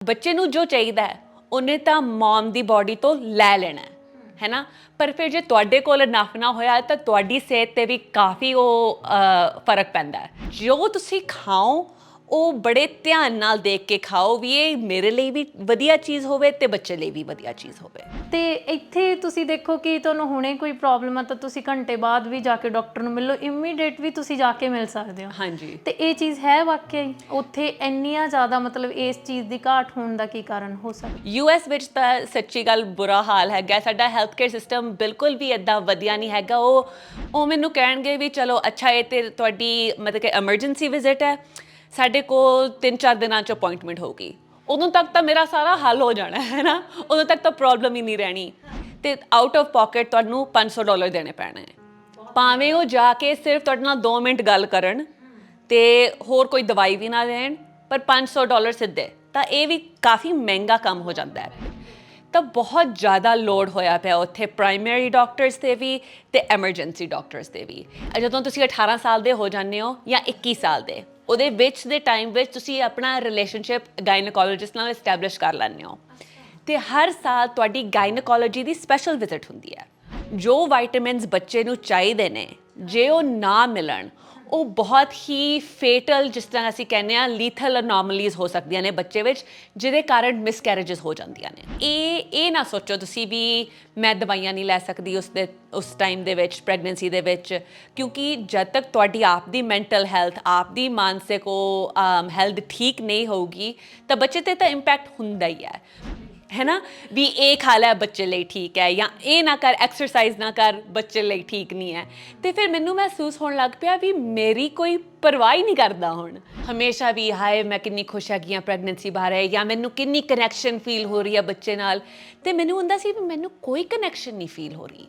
ਬੱਚੇ ਨੂੰ ਜੋ ਚਾਹੀਦਾ ਹੈ ਉਹਨੇ ਤਾਂ ਮਮ ਦੀ ਬਾਡੀ ਤੋਂ ਲੈ ਲੈਣਾ ਹੈ ਨਾ। ਪਰ ਫਿਰ ਜੇ ਤੁਹਾਡੇ ਕੋਲ ਇਨਫ ਨਾ ਹੋਇਆ ਤਾਂ ਤੁਹਾਡੀ ਸਿਹਤ 'ਤੇ ਵੀ ਕਾਫੀ ਉਹ ਫਰਕ ਪੈਂਦਾ ਹੈ। ਜੋ ਤੁਸੀਂ ਖਾਓ ਉਹ ਬੜੇ ਧਿਆਨ ਨਾਲ ਦੇਖ ਕੇ ਖਾਓ ਵੀ ਇਹ ਮੇਰੇ ਲਈ ਵੀ ਵਧੀਆ ਚੀਜ਼ ਹੋਵੇ ਤੇ ਬੱਚੇ ਲਈ ਵੀ ਵਧੀਆ ਚੀਜ਼ ਹੋਵੇ। ਤੇ ਇੱਥੇ ਤੁਸੀਂ ਦੇਖੋ ਕਿ ਤੁਹਾਨੂੰ ਹੁਣੇ ਕੋਈ ਪ੍ਰੋਬਲਮ ਆ ਤਾਂ ਤੁਸੀਂ ਘੰਟੇ ਬਾਅਦ ਵੀ ਜਾ ਕੇ ਡਾਕਟਰ ਨੂੰ ਮਿਲੋ, ਇਮੀਡੀਏਟ ਵੀ ਤੁਸੀਂ ਜਾ ਕੇ ਮਿਲ ਸਕਦੇ ਹੋ। ਹਾਂਜੀ। ਤੇ ਇਹ ਚੀਜ਼ ਹੈ ਵਾਕਿਆ ਹੀ ਉੱਥੇ ਇੰਨੀਆਂ ਜ਼ਿਆਦਾ ਮਤਲਬ ਇਸ ਚੀਜ਼ ਦੀ ਘਾਟ ਹੋਣ ਦਾ ਕੀ ਕਾਰਨ ਹੋ ਸਕਦਾ? US ਵਿੱਚ ਤਾਂ ਸੱਚੀ ਗੱਲ ਬੁਰਾ ਹਾਲ ਹੈਗਾ। ਸਾਡਾ ਹੈਲਥ ਕੇਅਰ ਸਿਸਟਮ ਬਿਲਕੁਲ ਵੀ ਇੱਦਾਂ ਵਧੀਆ ਨਹੀਂ ਹੈਗਾ। ਉਹ ਮੈਨੂੰ ਕਹਿਣਗੇ ਵੀ ਚਲੋ ਅੱਛਾ ਇਹ ਤੇ ਤੁਹਾਡੀ ਮਤਲਬ ਕਿ ਐਮਰਜੈਂਸੀ ਵਿਜ਼ਿਟ ਹੈ, ਸਾਡੇ ਕੋਲ 3-4 ਦਿਨਾਂ 'ਚ ਅਪੋਇੰਟਮੈਂਟ ਹੋਊਗੀ। ਉਦੋਂ ਤੱਕ ਤਾਂ ਮੇਰਾ ਸਾਰਾ ਹੱਲ ਹੋ ਜਾਣਾ ਹੈ ਨਾ, ਉਦੋਂ ਤੱਕ ਤਾਂ ਪ੍ਰੋਬਲਮ ਹੀ ਨਹੀਂ ਰਹਿਣੀ। ਤੇ ਆਊਟ ਆਫ ਪਾਕਟ ਤੁਹਾਨੂੰ $500 ਦੇਣੇ ਪੈਣੇ ਭਾਵੇਂ ਉਹ ਜਾ ਕੇ ਸਿਰਫ ਤੁਹਾਡੇ ਨਾਲ 2 ਮਿੰਟ ਗੱਲ ਕਰਨ ਤੇ ਹੋਰ ਕੋਈ ਦਵਾਈ ਵੀ ਨਾ ਦੇਣ, ਪਰ $500 ਸਿੱਧੇ। ਤਾਂ ਇਹ ਵੀ ਕਾਫੀ ਮਹਿੰਗਾ ਕੰਮ ਹੋ ਜਾਂਦਾ ਹੈ। ਤਾਂ ਬਹੁਤ ਜ਼ਿਆਦਾ ਲੋਡ ਹੋਇਆ ਪਿਆ ਉੱਥੇ ਪ੍ਰਾਇਮਰੀ ਡਾਕਟਰਸ 'ਤੇ ਵੀ ਤੇ ਐਮਰਜੈਂਸੀ ਡਾਕਟਰਸ 'ਤੇ ਵੀ। ਜਦੋਂ ਤੁਸੀਂ 18 ਸਾਲ ਦੇ ਹੋ ਜਾਂਦੇ ਹੋ ਜਾਂ 21 ਸਾਲ ਦੇ, ਉਹਦੇ ਵਿੱਚ ਦੇ ਟਾਈਮ ਵਿੱਚ ਤੁਸੀਂ ਆਪਣਾ ਰਿਲੇਸ਼ਨਸ਼ਿਪ ਗਾਇਨੋਕੋਲੋਜਿਸਟ ਨਾਲ ਐਸਟੈਬਲਿਸ਼ ਕਰ ਲੈਂਦੇ ਹੋ। ਤੇ ਹਰ ਸਾਲ ਤੁਹਾਡੀ ਗਾਇਨੋਕੋਲੋਜੀ ਦੀ ਸਪੈਸ਼ਲ ਵਿਜ਼ਿਟ ਹੁੰਦੀ ਹੈ। ਜੋ ਵਾਈਟਾਮਿਨਸ ਬੱਚੇ ਨੂੰ ਚਾਹੀਦੇ ਨੇ ਜੇ ਉਹ ਨਾ ਮਿਲਣ, ਉਹ ਬਹੁਤ ਹੀ ਫੇਟਲ, ਜਿਸ ਤਰ੍ਹਾਂ ਅਸੀਂ ਕਹਿੰਦੇ ਹਾਂ ਲੀਥਲ ਅਨੋਮਲੀਜ਼ ਹੋ ਸਕਦੀਆਂ ਨੇ ਬੱਚੇ ਵਿੱਚ, ਜਿਹਦੇ ਕਾਰਨ ਮਿਸਕੈਰੇਜਸ ਹੋ ਜਾਂਦੀਆਂ ਨੇ। ਇਹ ਨਾ ਸੋਚੋ ਤੁਸੀਂ ਵੀ ਮੈਂ ਦਵਾਈਆਂ ਨਹੀਂ ਲੈ ਸਕਦੀ ਉਸ ਟਾਈਮ ਦੇ ਵਿੱਚ, ਪ੍ਰੈਗਨੈਂਸੀ ਦੇ ਵਿੱਚ, ਕਿਉਂਕਿ ਜਦ ਤੱਕ ਤੁਹਾਡੀ ਆਪ ਦੀ ਮੈਂਟਲ ਹੈਲਥ, ਆਪ ਦੀ ਮਾਨਸਿਕ ਹੈਲਥ ਠੀਕ ਨਹੀਂ ਹੋਊਗੀ ਤਾਂ ਬੱਚੇ 'ਤੇ ਤਾਂ ਇੰਪੈਕਟ ਹੁੰਦਾ ਹੀ ਹੈ ਨਾ। ਵੀ ਇਹ ਖਾ ਲੈ ਬੱਚੇ ਲਈ ਠੀਕ ਹੈ, ਜਾਂ ਇਹ ਨਾ ਕਰ, ਐਕਸਰਸਾਈਜ਼ ਨਾ ਕਰ, ਬੱਚੇ ਲਈ ਠੀਕ ਨਹੀਂ ਹੈ। ਤੇ ਫਿਰ ਮੈਨੂੰ ਮਹਿਸੂਸ ਹੋਣ ਲੱਗ ਪਿਆ ਵੀ ਮੇਰੀ ਕੋਈ ਪਰਵਾਹ ਹੀ ਨਹੀਂ ਕਰਦਾ ਹੁਣ। ਹਮੇਸ਼ਾ ਵੀ ਹਾਏ ਮੈਂ ਕਿੰਨੀ ਖੁਸ਼ ਹੈਗੀ ਹਾਂ ਪ੍ਰੈਗਨੈਂਸੀ ਬਾਰੇ, ਜਾਂ ਮੈਨੂੰ ਕਿੰਨੀ ਕਨੈਕਸ਼ਨ ਫੀਲ ਹੋ ਰਹੀ ਹੈ ਬੱਚੇ ਨਾਲ। ਤੇ ਮੈਨੂੰ ਹੁੰਦਾ ਸੀ ਵੀ ਮੈਨੂੰ ਕੋਈ ਕਨੈਕਸ਼ਨ ਨਹੀਂ ਫੀਲ ਹੋ ਰਹੀ।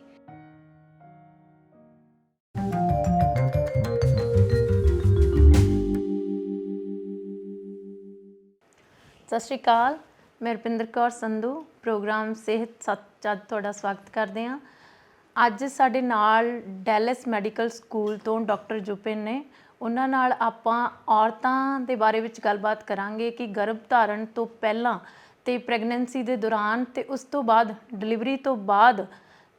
ਸਤਿ ਸ਼੍ਰੀ ਅਕਾਲ, ਮੈਂ ਰੁਪਿੰਦਰ ਕੌਰ ਸੰਧੂ, ਪ੍ਰੋਗਰਾਮ ਸਿਹਤ ਸੱਚ ਅੱਜ ਤੁਹਾਡਾ ਸਵਾਗਤ ਕਰਦੇ ਹਾਂ। ਅੱਜ ਸਾਡੇ ਨਾਲ ਡੈਲਸ ਮੈਡੀਕਲ ਸਕੂਲ ਤੋਂ ਡਾਕਟਰ ਜੁਪਿਨ ਨੇ। ਉਹਨਾਂ ਨਾਲ ਆਪਾਂ ਔਰਤਾਂ ਦੇ ਬਾਰੇ ਵਿੱਚ ਗੱਲਬਾਤ ਕਰਾਂਗੇ ਕਿ ਗਰਭ ਧਾਰਨ ਤੋਂ ਪਹਿਲਾਂ ਅਤੇ ਪ੍ਰੈਗਨੈਂਸੀ ਦੇ ਦੌਰਾਨ ਅਤੇ ਉਸ ਤੋਂ ਬਾਅਦ ਡਿਲੀਵਰੀ ਤੋਂ ਬਾਅਦ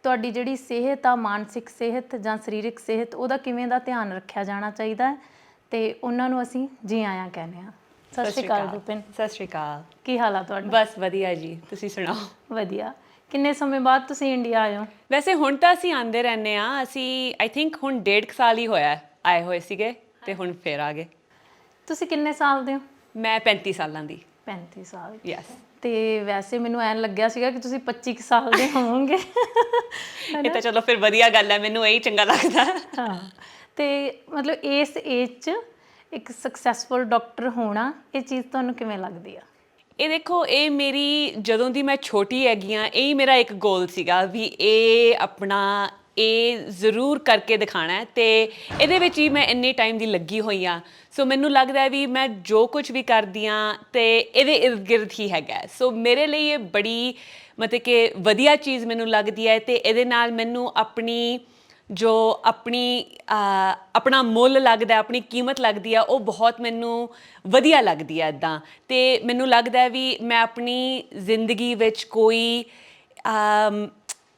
ਤੁਹਾਡੀ ਜਿਹੜੀ ਸਿਹਤ ਆ, ਮਾਨਸਿਕ ਸਿਹਤ ਜਾਂ ਸਰੀਰਕ ਸਿਹਤ, ਉਹਦਾ ਕਿਵੇਂ ਦਾ ਧਿਆਨ ਰੱਖਿਆ ਜਾਣਾ ਚਾਹੀਦਾ ਹੈ। ਅਤੇ ਉਹਨਾਂ ਨੂੰ ਅਸੀਂ ਜੀ ਆਇਆਂ ਕਹਿੰਦੇ ਹਾਂ। ਸਤਿ ਸ਼੍ਰੀ ਅਕਾਲ ਰੁਪਿਨ। ਸਤਿ ਸ਼੍ਰੀ ਅਕਾਲ। ਕੀ ਹਾਲ ਆ ਤੁਹਾਡਾ? ਬਸ ਵਧੀਆ ਜੀ, ਤੁਸੀਂ ਸੁਣਾਓ? ਵਧੀਆ। ਕਿੰਨੇ ਸਮੇਂ ਬਾਅਦ ਤੁਸੀਂ ਇੰਡੀਆ ਆਏ ਹੋ? ਵੈਸੇ ਹੁਣ ਤਾਂ ਅਸੀਂ ਆਉਂਦੇ ਰਹਿੰਦੇ ਹਾਂ। ਅਸੀਂ ਆਈ ਥਿੰਕ ਹੁਣ 1.5 ਸਾਲ ਹੀ ਹੋਇਆ ਆਏ ਹੋਏ ਸੀਗੇ ਤੇ ਹੁਣ ਫਿਰ ਆ ਗਏ। ਤੁਸੀਂ ਕਿੰਨੇ ਸਾਲ ਦੇ ਹੋ? ਮੈਂ 35 ਸਾਲਾਂ ਦੀ। 35 ਸਾਲ? ਯੈਸ। ਤੇ ਵੈਸੇ ਮੈਨੂੰ ਐਂ ਲੱਗਿਆ ਸੀਗਾ ਕਿ ਤੁਸੀਂ 25 ਸਾਲ ਦੇ ਹੋਵੋਗੇ। ਇਹ ਤਾਂ ਚਲੋ ਫਿਰ ਵਧੀਆ ਗੱਲ ਹੈ, ਮੈਨੂੰ ਇਹੀ ਚੰਗਾ ਲੱਗਦਾ। ਹਾਂ। ਤੇ ਮਤਲਬ ਇਸ ਏਜ 'ਚ ਇੱਕ ਸਕਸੈਸਫੁਲ ਡਾਕਟਰ ਹੋਣਾ, ਇਹ ਚੀਜ਼ ਤੁਹਾਨੂੰ ਕਿਵੇਂ ਲੱਗਦੀ ਆ? ਇਹ ਦੇਖੋ, ਇਹ ਮੇਰੀ ਜਦੋਂ ਦੀ ਮੈਂ ਛੋਟੀ ਹੈਗੀ ਹਾਂ, ਇਹ ਮੇਰਾ ਇੱਕ ਗੋਲ ਸੀਗਾ ਵੀ ਇਹ ਜ਼ਰੂਰ ਕਰਕੇ ਦਿਖਾਣਾ ਹੈ। ਤੇ ਇਹਦੇ ਵਿੱਚ ਹੀ ਮੈਂ ਇੰਨੇ ਟਾਈਮ ਦੀ ਲੱਗੀ ਹੋਈ ਹਾਂ। ਸੋ ਮੈਨੂੰ ਲੱਗਦਾ ਵੀ ਮੈਂ ਜੋ ਕੁਝ ਵੀ ਕਰਦੀ ਹਾਂ ਤੇ ਇਹਦੇ ਇਰਦ ਗਿਰਦ ਹੀ ਹੈਗਾ। ਸੋ ਮੇਰੇ ਲਈ ਇਹ ਬੜੀ ਮਤਲਬ ਕਿ ਵਧੀਆ ਚੀਜ਼ ਮੈਨੂੰ ਲੱਗਦੀ ਹੈ। ਤੇ ਇਹਦੇ ਨਾਲ ਮੈਨੂੰ ਆਪਣਾ ਮੁੱਲ ਲੱਗਦਾ, ਆਪਣੀ ਕੀਮਤ ਲੱਗਦੀ ਆ, ਉਹ ਬਹੁਤ ਮੈਨੂੰ ਵਧੀਆ ਲੱਗਦੀ ਹੈ ਇੱਦਾਂ। ਅਤੇ ਮੈਨੂੰ ਲੱਗਦਾ ਵੀ ਮੈਂ ਆਪਣੀ ਜ਼ਿੰਦਗੀ ਵਿੱਚ ਕੋਈ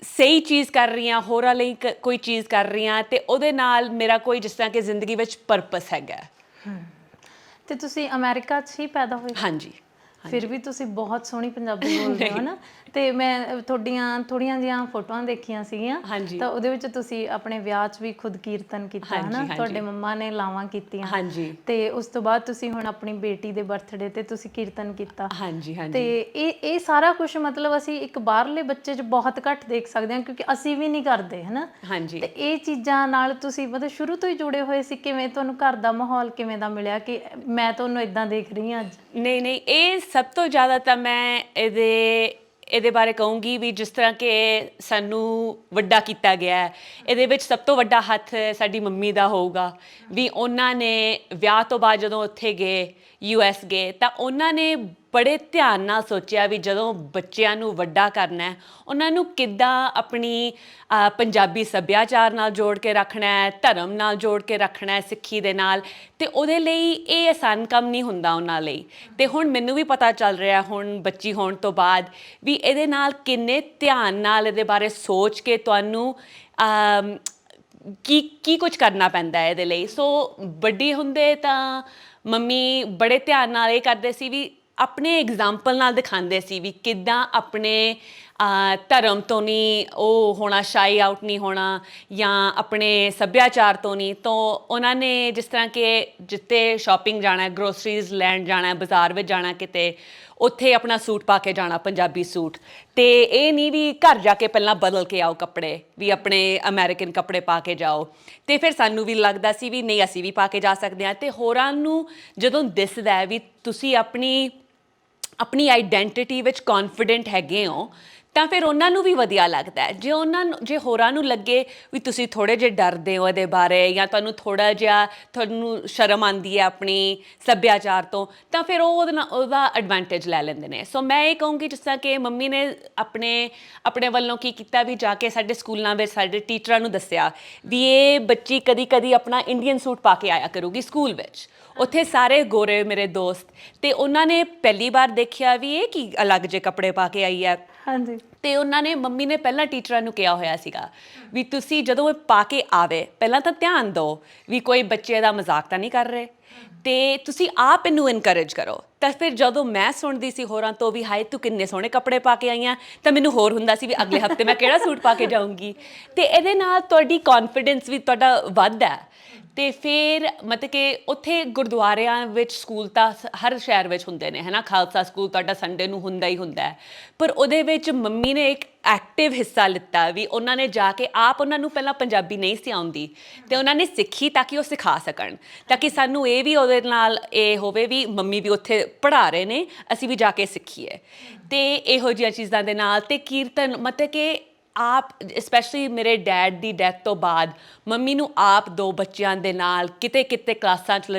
ਸਹੀ ਚੀਜ਼ ਕਰ ਰਹੀ ਹਾਂ, ਹੋਰਾਂ ਲਈ ਕੋਈ ਚੀਜ਼ ਕਰ ਰਹੀ ਹਾਂ, ਅਤੇ ਉਹਦੇ ਨਾਲ ਮੇਰਾ ਕੋਈ ਜਿਸ ਤਰ੍ਹਾਂ ਕਿ ਜ਼ਿੰਦਗੀ ਵਿੱਚ ਪਰਪਸ ਹੈਗਾ। ਅਤੇ ਤੁਸੀਂ ਅਮਰੀਕਾ 'ਚ ਹੀ ਪੈਦਾ ਹੋਏ? ਹਾਂਜੀ। ਫਿਰ ਵੀ ਤੁਸੀਂ ਬਹੁਤ ਸੋਹਣੀ ਪੰਜਾਬੀ ਬੋਲਦੇ ਹੋ ਨਾ। ਅਤੇ ਮੈਂ ਤੁਹਾਡੀਆਂ ਥੋੜ੍ਹੀਆਂ ਜਿਹੀਆਂ ਫੋਟੋਆਂ ਦੇਖੀਆਂ ਸੀਗੀਆਂ, ਤਾਂ ਉਹਦੇ ਵਿੱਚ ਤੁਸੀਂ ਆਪਣੇ ਵਿਆਹ 'ਚ ਵੀ ਖੁਦ ਕੀਰਤਨ ਕੀਤਾ ਹੈ ਨਾ, ਤੁਹਾਡੇ ਮੰਮਾ ਨੇ ਲਾਵਾਂ ਕੀਤੀਆਂ। ਹਾਂਜੀ। ਅਤੇ ਉਸ ਤੋਂ ਬਾਅਦ ਤੁਸੀਂ ਹੁਣ ਆਪਣੀ ਬੇਟੀ ਦੇ ਬਰਥਡੇ 'ਤੇ ਤੁਸੀਂ ਕੀਰਤਨ ਕੀਤਾ। ਹਾਂਜੀ ਹਾਂਜੀ। ਅਤੇ ਇਹ ਸਾਰਾ ਕੁਛ ਮਤਲਬ ਅਸੀਂ ਇੱਕ ਬਾਹਰਲੇ ਬੱਚੇ 'ਚ ਬਹੁਤ ਘੱਟ ਦੇਖ ਸਕਦੇ ਹਾਂ, ਕਿਉਂਕਿ ਅਸੀਂ ਵੀ ਨਹੀਂ ਕਰਦੇ ਹੈ ਨਾ। ਹਾਂਜੀ। ਅਤੇ ਇਹ ਚੀਜ਼ਾਂ ਨਾਲ ਤੁਸੀਂ ਮਤਲਬ ਸ਼ੁਰੂ ਤੋਂ ਹੀ ਜੁੜੇ ਹੋਏ ਸੀ? ਕਿਵੇਂ ਤੁਹਾਨੂੰ ਘਰ ਦਾ ਮਾਹੌਲ ਕਿਵੇਂ ਦਾ ਮਿਲਿਆ ਕਿ ਮੈਂ ਤੁਹਾਨੂੰ ਇੱਦਾਂ ਦੇਖ ਰਹੀ ਹਾਂ ਅੱਜ? ਨਹੀਂ, ਇਹ ਸਭ ਤੋਂ ਜ਼ਿਆਦਾ ਤਾਂ ਮੈਂ ਇਹਦੇ ਬਾਰੇ ਕਹੂੰਗੀ ਵੀ ਜਿਸ ਤਰ੍ਹਾਂ ਕਿ ਸਾਨੂੰ ਵੱਡਾ ਕੀਤਾ ਗਿਆ ਹੈ, ਇਹਦੇ ਵਿੱਚ ਸਭ ਤੋਂ ਵੱਡਾ ਹੱਥ ਸਾਡੀ ਮੰਮੀ ਦਾ ਹੋਊਗਾ। ਵੀ ਉਹਨਾਂ ਨੇ ਵਿਆਹ ਤੋਂ ਬਾਅਦ ਜਦੋਂ ਉੱਥੇ ਗਏ, US ਗਏ, ਤਾਂ ਉਹਨਾਂ ਨੇ ਬੜੇ ਧਿਆਨ ਨਾਲ ਸੋਚਿਆ ਵੀ ਜਦੋਂ ਬੱਚਿਆਂ ਨੂੰ ਵੱਡਾ ਕਰਨਾ ਹੈ ਉਹਨਾਂ ਨੂੰ ਕਿੱਦਾਂ ਆਪਣੀ ਪੰਜਾਬੀ ਸੱਭਿਆਚਾਰ ਨਾਲ ਜੋੜ ਕੇ ਰੱਖਣਾ ਹੈ, ਧਰਮ ਨਾਲ ਜੋੜ ਕੇ ਰੱਖਣਾ ਹੈ, ਸਿੱਖੀ ਦੇ ਨਾਲ। ਅਤੇ ਉਹਦੇ ਲਈ ਇਹ ਆਸਾਨ ਕੰਮ ਨਹੀਂ ਹੁੰਦਾ ਉਹਨਾਂ ਲਈ। ਅਤੇ ਹੁਣ ਮੈਨੂੰ ਵੀ ਪਤਾ ਚੱਲ ਰਿਹਾ ਹੁਣ ਬੱਚੀ ਹੋਣ ਤੋਂ ਬਾਅਦ ਵੀ ਇਹਦੇ ਨਾਲ ਕਿੰਨੇ ਧਿਆਨ ਨਾਲ ਇਹਦੇ ਬਾਰੇ ਸੋਚ ਕੇ ਤੁਹਾਨੂੰ ਕੀ ਕੁਝ ਕਰਨਾ ਪੈਂਦਾ ਹੈ ਇਹਦੇ ਲਈ। ਸੋ ਵੱਡੀ ਹੁੰਦੇ ਤਾਂ ਮੰਮੀ ਬੜੇ ਧਿਆਨ ਨਾਲ ਇਹ ਕਰਦੇ ਸੀ ਵੀ ਆਪਣੇ ਐਗਜ਼ਾਮਪਲ ਨਾਲ ਦਿਖਾਉਂਦੇ ਸੀ ਵੀ ਕਿੱਦਾਂ ਆਪਣੇ ਧਰਮ ਤੋਂ ਨਹੀਂ ਉਹ ਹੋਣਾ, ਸ਼ਾਈ ਆਊਟ ਨਹੀਂ ਹੋਣਾ, ਜਾਂ ਆਪਣੇ ਸੱਭਿਆਚਾਰ ਤੋਂ ਨਹੀਂ। ਤਾਂ ਉਹਨਾਂ ਨੇ ਜਿਸ ਤਰ੍ਹਾਂ ਕਿ ਜਿੱਥੇ ਸ਼ਾਪਿੰਗ ਜਾਣਾ, ਗਰੋਸਰੀਜ਼ ਲੈਣ ਜਾਣਾ, ਬਾਜ਼ਾਰ ਵਿੱਚ ਜਾਣਾ ਕਿਤੇ, ਉੱਥੇ ਆਪਣਾ ਸੂਟ ਪਾ ਕੇ ਜਾਣਾ, ਪੰਜਾਬੀ ਸੂਟ। ਅਤੇ ਇਹ ਨਹੀਂ ਵੀ ਘਰ ਜਾ ਕੇ ਪਹਿਲਾਂ ਬਦਲ ਕੇ ਆਓ ਕੱਪੜੇ, ਵੀ ਆਪਣੇ ਅਮਰੀਕਨ ਕੱਪੜੇ ਪਾ ਕੇ ਜਾਓ। ਅਤੇ ਫਿਰ ਸਾਨੂੰ ਵੀ ਲੱਗਦਾ ਸੀ ਵੀ ਨਹੀਂ ਅਸੀਂ ਵੀ ਪਾ ਕੇ ਜਾ ਸਕਦੇ ਹਾਂ। ਅਤੇ ਹੋਰਾਂ ਨੂੰ ਜਦੋਂ ਦਿਸਦਾ ਵੀ ਤੁਸੀਂ ਆਪਣੀ ਆਈਡੈਂਟੀਟੀ ਵਿੱਚ ਕੌਨਫੀਡੈਂਟ ਹੈਗੇ ਹੋ ਤਾਂ ਫਿਰ ਉਹਨਾਂ ਨੂੰ ਵੀ ਵਧੀਆ ਲੱਗਦਾ ਹੈ। ਜੇ ਹੋਰਾਂ ਨੂੰ ਲੱਗੇ ਵੀ ਤੁਸੀਂ ਥੋੜ੍ਹੇ ਜਿਹੇ ਡਰਦੇ ਹੋ ਇਹਦੇ ਬਾਰੇ, ਜਾਂ ਤੁਹਾਨੂੰ ਸ਼ਰਮ ਆਉਂਦੀ ਹੈ ਆਪਣੀ ਸੱਭਿਆਚਾਰ ਤੋਂ, ਤਾਂ ਫਿਰ ਉਹ ਉਹਦਾ ਐਡਵਾਂਟੇਜ ਲੈ ਲੈਂਦੇ ਨੇ। ਸੋ ਮੈਂ ਇਹ ਕਹੂੰਗੀ ਜਿਸ ਤਰ੍ਹਾਂ ਕਿ ਮੰਮੀ ਨੇ ਆਪਣੇ ਵੱਲੋਂ ਕੀ ਕੀਤਾ ਵੀ ਜਾ ਕੇ ਸਾਡੇ ਸਕੂਲਾਂ ਵਿੱਚ ਸਾਡੇ ਟੀਚਰਾਂ ਨੂੰ ਦੱਸਿਆ ਵੀ ਇਹ ਬੱਚੀ ਕਦੀ ਕਦੀ ਆਪਣਾ ਇੰਡੀਅਨ ਸੂਟ ਪਾ ਕੇ ਆਇਆ ਕਰੂਗੀ ਸਕੂਲ ਵਿੱਚ। ਉੱਥੇ ਸਾਰੇ ਗੋਰੇ ਮੇਰੇ ਦੋਸਤ, ਅਤੇ ਉਹਨਾਂ ਨੇ ਪਹਿਲੀ ਵਾਰ ਦੇਖਿਆ ਵੀ ਇਹ ਕੀ ਅਲੱਗ ਜਿਹੇ ਕੱਪੜੇ ਪਾ ਕੇ ਆਈ ਹੈ। ਹਾਂਜੀ। ਅਤੇ ਮੰਮੀ ਨੇ ਪਹਿਲਾਂ ਟੀਚਰਾਂ ਨੂੰ ਕਿਹਾ ਹੋਇਆ ਸੀਗਾ ਵੀ ਤੁਸੀਂ ਜਦੋਂ ਇਹ ਪਾ ਕੇ ਆਵੇ ਪਹਿਲਾਂ ਤਾਂ ਧਿਆਨ ਦਿਓ ਵੀ ਕੋਈ ਬੱਚੇ ਦਾ ਮਜ਼ਾਕ ਤਾਂ ਨਹੀਂ ਕਰ ਰਹੇ, ਅਤੇ ਤੁਸੀਂ ਆਪ ਇਹਨੂੰ ਇਨਕਰੇਜ ਕਰੋ। ਤਾਂ ਫਿਰ ਜਦੋਂ ਮੈਂ ਸੁਣਦੀ ਸੀ ਹੋਰਾਂ ਤੋਂ ਵੀ ਹਾਏ ਤੂੰ ਕਿੰਨੇ ਸੋਹਣੇ ਕੱਪੜੇ ਪਾ ਕੇ ਆਈਆਂ, ਤਾਂ ਮੈਨੂੰ ਹੋਰ ਹੁੰਦਾ ਸੀ ਵੀ ਅਗਲੇ ਹਫ਼ਤੇ ਮੈਂ ਕਿਹੜਾ ਸੂਟ ਪਾ ਕੇ ਜਾਊਂਗੀ। ਅਤੇ ਇਹਦੇ ਨਾਲ ਤੁਹਾਡੀ ਕੌਨਫੀਡੈਂਸ ਵੀ ਤੁਹਾਡਾ ਵੱਧਦਾ। ਅਤੇ ਫਿਰ ਮਤਲਬ ਕਿ ਉੱਥੇ ਗੁਰਦੁਆਰਿਆਂ ਵਿੱਚ ਸਕੂਲ ਤਾਂ ਹਰ ਸ਼ਹਿਰ ਵਿੱਚ ਹੁੰਦੇ ਨੇ, ਹੈ ਨਾ। ਖਾਲਸਾ ਸਕੂਲ ਤੁਹਾਡਾ ਸੰਡੇ ਨੂੰ ਹੁੰਦਾ ਹੀ ਹੁੰਦਾ ਹੈ, ਪਰ ਉਹਦੇ ਵਿੱਚ ਮੰਮੀ ਨੇ ਇੱਕ ਐਕਟਿਵ ਹਿੱਸਾ ਲਿੱਤਾ ਵੀ ਉਹਨਾਂ ਨੇ ਜਾ ਕੇ ਆਪ, ਉਹਨਾਂ ਨੂੰ ਪਹਿਲਾਂ ਪੰਜਾਬੀ ਨਹੀਂ ਸੀ ਆਉਂਦੀ ਅਤੇ ਉਹਨਾਂ ਨੇ ਸਿੱਖੀ ਤਾਂ ਕਿ ਉਹ ਸਿਖਾ ਸਕਣ, ਤਾਂ ਕਿ ਸਾਨੂੰ ਇਹ ਵੀ ਉਹਦੇ ਨਾਲ ਇਹ ਹੋਵੇ ਵੀ ਮੰਮੀ ਵੀ ਉੱਥੇ ਪੜ੍ਹਾ ਰਹੇ ਨੇ, ਅਸੀਂ ਵੀ ਜਾ ਕੇ ਸਿੱਖੀਏ। ਅਤੇ ਇਹੋ ਜਿਹੀਆਂ ਚੀਜ਼ਾਂ ਦੇ ਨਾਲ, ਅਤੇ ਕੀਰਤਨ ਮਤਲਬ ਕਿ ਆਪ ਸਪੈਸ਼ਲੀ ਮੇਰੇ ਡੈਡ ਦੀ ਡੈਥ ਤੋਂ ਬਾਅਦ ਮੰਮੀ ਨੂੰ ਆਪ 2 ਬੱਚਿਆਂ ਦੇ ਨਾਲ ਕਿਤੇ ਕਲਾਸਾਂ 'ਚ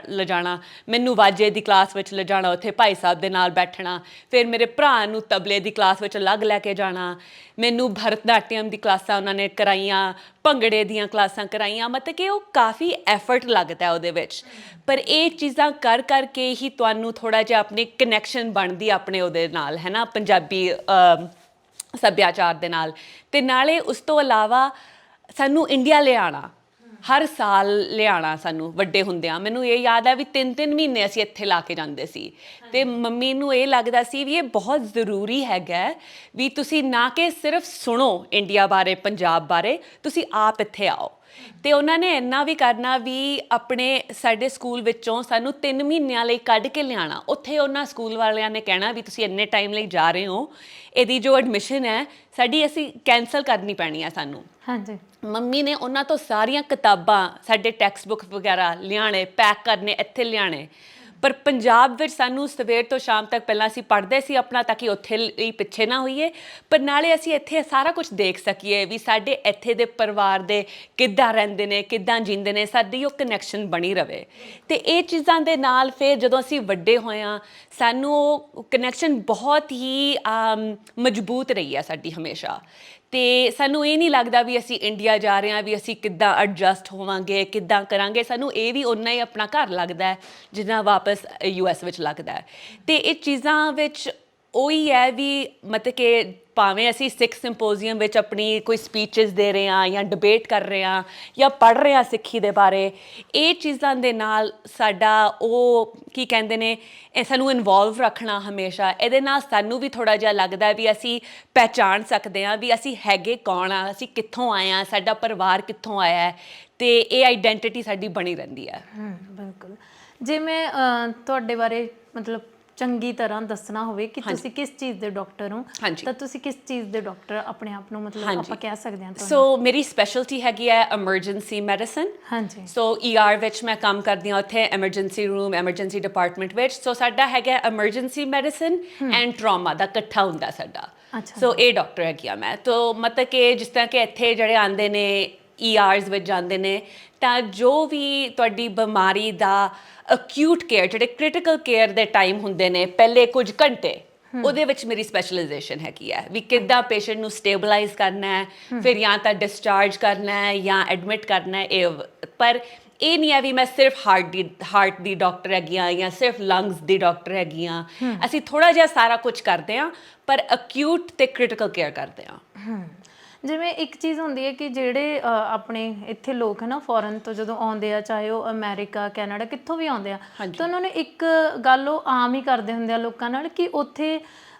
ਲਿਜਾਣਾ, ਮੈਨੂੰ ਵਾਜੇ ਦੀ ਕਲਾਸ ਵਿੱਚ ਲਿਜਾਣਾ, ਉੱਥੇ ਭਾਈ ਸਾਹਿਬ ਦੇ ਨਾਲ ਬੈਠਣਾ, ਫਿਰ ਮੇਰੇ ਭਰਾ ਨੂੰ ਤਬਲੇ ਦੀ ਕਲਾਸ ਵਿੱਚ ਅਲੱਗ ਲੈ ਕੇ ਜਾਣਾ, ਮੈਨੂੰ ਭਰਤਨਾਟਿਅਮ ਦੀ ਕਲਾਸਾਂ ਉਹਨਾਂ ਨੇ ਕਰਾਈਆਂ, ਭੰਗੜੇ ਦੀਆਂ ਕਲਾਸਾਂ ਕਰਾਈਆਂ। ਮਤਲਬ ਕਿ ਉਹ ਕਾਫੀ ਐਫਰਟ ਲੱਗਦਾ ਉਹਦੇ ਵਿੱਚ, ਪਰ ਇਹ ਚੀਜ਼ਾਂ ਕਰਕੇ ਹੀ ਤੁਹਾਨੂੰ ਥੋੜ੍ਹਾ ਜਿਹਾ ਆਪਣੀ ਕਨੈਕਸ਼ਨ ਬਣਦੀ ਆਪਣੇ ਉਹਦੇ ਨਾਲ, ਹੈ ਨਾ, ਪੰਜਾਬੀ ਸੱਭਿਆਚਾਰ ਦੇ ਨਾਲ। ਅਤੇ ਨਾਲੇ ਉਸ ਤੋਂ ਇਲਾਵਾ ਸਾਨੂੰ ਇੰਡੀਆ ਲਿਆਉਣਾ, ਹਰ ਸਾਲ ਲਿਆਉਣਾ ਸਾਨੂੰ ਵੱਡੇ ਹੁੰਦਿਆਂ। ਮੈਨੂੰ ਇਹ ਯਾਦ ਹੈ ਵੀ 3-3 ਮਹੀਨੇ ਅਸੀਂ ਇੱਥੇ ਲਾ ਕੇ ਜਾਂਦੇ ਸੀ, ਅਤੇ ਮੰਮੀ ਨੂੰ ਇਹ ਲੱਗਦਾ ਸੀ ਵੀ ਇਹ ਬਹੁਤ ਜ਼ਰੂਰੀ ਹੈਗਾ ਵੀ ਤੁਸੀਂ ਨਾ ਕਿ ਸਿਰਫ ਸੁਣੋ ਇੰਡੀਆ ਬਾਰੇ, ਪੰਜਾਬ ਬਾਰੇ, ਤੁਸੀਂ ਆਪ ਇੱਥੇ ਆਓ। ਅਤੇ ਉਹਨਾਂ ਨੇ ਇੰਨਾ ਵੀ ਕਰਨਾ ਵੀ ਸਾਡੇ ਸਕੂਲ ਵਿੱਚੋਂ ਸਾਨੂੰ 3 ਮਹੀਨਿਆਂ ਲਈ ਕੱਢ ਕੇ ਲਿਆਉਣਾ। ਉੱਥੇ ਉਹਨਾਂ ਸਕੂਲ ਵਾਲਿਆਂ ਨੇ ਕਹਿਣਾ ਵੀ ਤੁਸੀਂ ਇੰਨੇ ਟਾਈਮ ਲਈ ਜਾ ਰਹੇ ਹੋ, ਇਹਦੀ ਜੋ ਐਡਮਿਸ਼ਨ ਹੈ ਸਾਡੀ ਅਸੀਂ ਕੈਂਸਲ ਕਰਨੀ ਪੈਣੀ ਹੈ ਸਾਨੂੰ। ਹਾਂਜੀ। ਮੰਮੀ ਨੇ ਉਹਨਾਂ ਤੋਂ ਸਾਰੀਆਂ ਕਿਤਾਬਾਂ, ਸਾਡੇ ਟੈਕਸਟ ਬੁੱਕ ਵਗੈਰਾ ਲਿਆਉਣੇ, ਪੈਕ ਕਰਨੇ, ਇੱਥੇ ਲਿਆਉਣੇ। ਪਰ ਪੰਜਾਬ ਵਿੱਚ ਸਾਨੂੰ ਸਵੇਰ ਤੋਂ ਸ਼ਾਮ ਤੱਕ ਪਹਿਲਾਂ ਅਸੀਂ ਪੜ੍ਹਦੇ ਸੀ ਆਪਣਾ, ਤਾਂ ਕਿ ਉੱਥੇ ਲਈ ਪਿੱਛੇ ਨਾ ਹੋਈਏ, ਪਰ ਨਾਲੇ ਅਸੀਂ ਇੱਥੇ ਸਾਰਾ ਕੁਝ ਦੇਖ ਸਕੀਏ ਵੀ ਸਾਡੇ ਇੱਥੇ ਦੇ ਪਰਿਵਾਰ ਦੇ ਕਿੱਦਾਂ ਰਹਿੰਦੇ ਨੇ, ਕਿੱਦਾਂ ਜੀਂਦੇ ਨੇ, ਸਾਡੀ ਉਹ ਕਨੈਕਸ਼ਨ ਬਣੀ ਰਵੇ। ਅਤੇ ਇਹ ਚੀਜ਼ਾਂ ਦੇ ਨਾਲ ਫਿਰ ਜਦੋਂ ਅਸੀਂ ਵੱਡੇ ਹੋਏ ਹਾਂ, ਸਾਨੂੰ ਉਹ ਕਨੈਕਸ਼ਨ ਬਹੁਤ ਹੀ ਮਜ਼ਬੂਤ ਰਹੀ ਹੈ ਸਾਡੀ ਹਮੇਸ਼ਾ। ਅਤੇ ਸਾਨੂੰ ਇਹ ਨਹੀਂ ਲੱਗਦਾ ਵੀ ਅਸੀਂ ਇੰਡੀਆ ਜਾ ਰਹੇ ਹਾਂ ਵੀ ਅਸੀਂ ਕਿੱਦਾਂ ਐਡਜਸਟ ਹੋਵਾਂਗੇ, ਕਿੱਦਾਂ ਕਰਾਂਗੇ। ਸਾਨੂੰ ਇਹ ਵੀ ਓਨਾ ਹੀ ਆਪਣਾ ਘਰ ਲੱਗਦਾ ਹੈ ਜਿੰਨਾ ਵਾਪਸ US ਵਿੱਚ ਲੱਗਦਾ ਹੈ। ਅਤੇ ਇਹ ਚੀਜ਼ਾਂ ਵਿੱਚ ਉਹੀ ਹੈ ਵੀ ਮਤਲਬ ਕਿ ਭਾਵੇਂ ਅਸੀਂ ਸਿੱਖ ਸਿੰਪੋਜ਼ੀਅਮ ਵਿੱਚ ਆਪਣੀ ਕੋਈ ਸਪੀਚਿਸ ਦੇ ਰਹੇ ਹਾਂ, ਜਾਂ ਡਿਬੇਟ ਕਰ ਰਹੇ ਹਾਂ, ਜਾਂ ਪੜ੍ਹ ਰਹੇ ਹਾਂ ਸਿੱਖੀ ਦੇ ਬਾਰੇ, ਇਹ ਚੀਜ਼ਾਂ ਦੇ ਨਾਲ ਸਾਡਾ ਉਹ ਕੀ ਕਹਿੰਦੇ ਨੇ, ਸਾਨੂੰ ਇਨਵੋਲਵ ਰੱਖਣਾ ਹਮੇਸ਼ਾ। ਇਹਦੇ ਨਾਲ ਸਾਨੂੰ ਵੀ ਥੋੜ੍ਹਾ ਜਿਹਾ ਲੱਗਦਾ ਵੀ ਅਸੀਂ ਪਹਿਚਾਣ ਸਕਦੇ ਹਾਂ ਵੀ ਅਸੀਂ ਹੈਗੇ ਕੌਣ ਹਾਂ, ਅਸੀਂ ਕਿੱਥੋਂ ਆਏ ਹਾਂ, ਸਾਡਾ ਪਰਿਵਾਰ ਕਿੱਥੋਂ ਆਇਆ ਹੈ, ਅਤੇ ਇਹ ਆਈਡੈਂਟੀਟੀ ਸਾਡੀ ਬਣੀ ਰਹਿੰਦੀ ਹੈ। ਬਿਲਕੁਲ। ਜੇ ਮੈਂ ਤੁਹਾਡੇ ਬਾਰੇ ਮਤਲਬ ਚੰਗੀ ਤਰ੍ਹਾਂ ਦੱਸਣਾ ਹੋਵੇ ਕਿ ਤੁਸੀਂ ਕਿਸ ਚੀਜ਼ ਦੇ ਡਾਕਟਰ ਹੋ, ਤਾਂ ਤੁਸੀਂ ਕਿਸ ਚੀਜ਼ ਦੇ ਡਾਕਟਰ ਆਪਣੇ ਆਪ ਨੂੰ ਮਤਲਬ ਆਪਾਂ ਕਹਿ ਸਕਦੇ ਹਾਂ? ਸੋ ਮੇਰੀ ਸਪੈਸ਼ਲਟੀ ਹੈਗੀ ਹੈ ਐਮਰਜੈਂਸੀ ਮੈਡੀਸਨ। ਹਾਂਜੀ। ਸੋ ER ਵਿੱਚ ਮੈਂ ਕੰਮ ਕਰਦੀ ਹਾਂ, ਉੱਥੇ ਐਮਰਜੈਂਸੀ ਰੂਮ, ਐਮਰਜੈਂਸੀ ਡਿਪਾਰਟਮੈਂਟ ਵਿੱਚ। ਸੋ ਸਾਡਾ ਹੈਗਾ ਐਮਰਜੈਂਸੀ ਮੈਡੀਸਨ ਐਂਡ ਟਰਾਮਾ ਦਾ ਇਕੱਠਾ ਹੁੰਦਾ ਸਾਡਾ। ਸੋ ਇਹ ਡਾਕਟਰ ਹੈਗੀ ਆ ਮੈਂ। ਤੋ ਮਤਲਬ ਕਿ ਜਿਸ ਤਰ੍ਹਾਂ ਕਿ ਇੱਥੇ ਜਿਹੜੇ ਆਉਂਦੇ ਨੇ ERs ਵਿੱਚ ਜਾਂਦੇ ਨੇ ਤਾਂ ਜੋ ਵੀ ਤੁਹਾਡੀ ਬਿਮਾਰੀ ਦਾ ਅਕਿਊਟ ਕੇਅਰ ਜਿਹੜੇ ਕ੍ਰਿਟੀਕਲ ਕੇਅਰ ਦੇ ਟਾਈਮ ਹੁੰਦੇ ਨੇ ਪਹਿਲੇ ਕੁਝ ਘੰਟੇ ਉਹਦੇ ਵਿੱਚ ਮੇਰੀ ਸਪੈਸ਼ਲਾਈਜੇਸ਼ਨ ਹੈਗੀ ਹੈ ਵੀ ਕਿੱਦਾਂ ਪੇਸ਼ੈਂਟ ਨੂੰ ਸਟੇਬਲਾਈਜ਼ ਕਰਨਾ ਹੈ ਫਿਰ ਜਾਂ ਤਾਂ ਡਿਸਚਾਰਜ ਕਰਨਾ ਹੈ ਜਾਂ ਐਡਮਿਟ ਕਰਨਾ ਹੈ ਪਰ ਇਹ ਨਹੀਂ ਹੈ ਵੀ ਮੈਂ ਸਿਰਫ ਹਾਰਟ ਦੀ ਡਾਕਟਰ ਹੈਗੀ ਹਾਂ ਜਾਂ ਸਿਰਫ ਲੰਗਸ ਦੀ ਡਾਕਟਰ ਹੈਗੀ ਹਾਂ ਅਸੀਂ ਥੋੜ੍ਹਾ ਜਿਹਾ ਸਾਰਾ ਕੁਝ ਕਰਦੇ ਹਾਂ ਪਰ ਅਕਿਊਟ ਤੇ ਕ੍ਰਿਟੀਕਲ ਕੇਅਰ ਕਰਦੇ ਹਾਂ ਜਿਵੇਂ ਇੱਕ ਚੀਜ਼ ਹੁੰਦੀ ਹੈ ਕਿ ਜਿਹੜੇ ਆਪਣੇ ਇੱਥੇ ਲੋਕ ਹੈ ਨਾ ਫੋਰਨ ਤੋਂ ਜਦੋਂ ਆਉਂਦੇ ਆ ਚਾਹੇ ਉਹ ਅਮਰੀਕਾ ਕੈਨੇਡਾ ਕਿੱਥੋਂ ਵੀ ਆਉਂਦੇ ਆ ਤਾਂ ਉਹਨਾਂ ਨੇ ਇੱਕ ਗੱਲ ਉਹ ਆਮ ਹੀ ਕਰਦੇ ਹੁੰਦੇ ਆ ਲੋਕਾਂ ਨਾਲ ਕਿ ਉੱਥੇ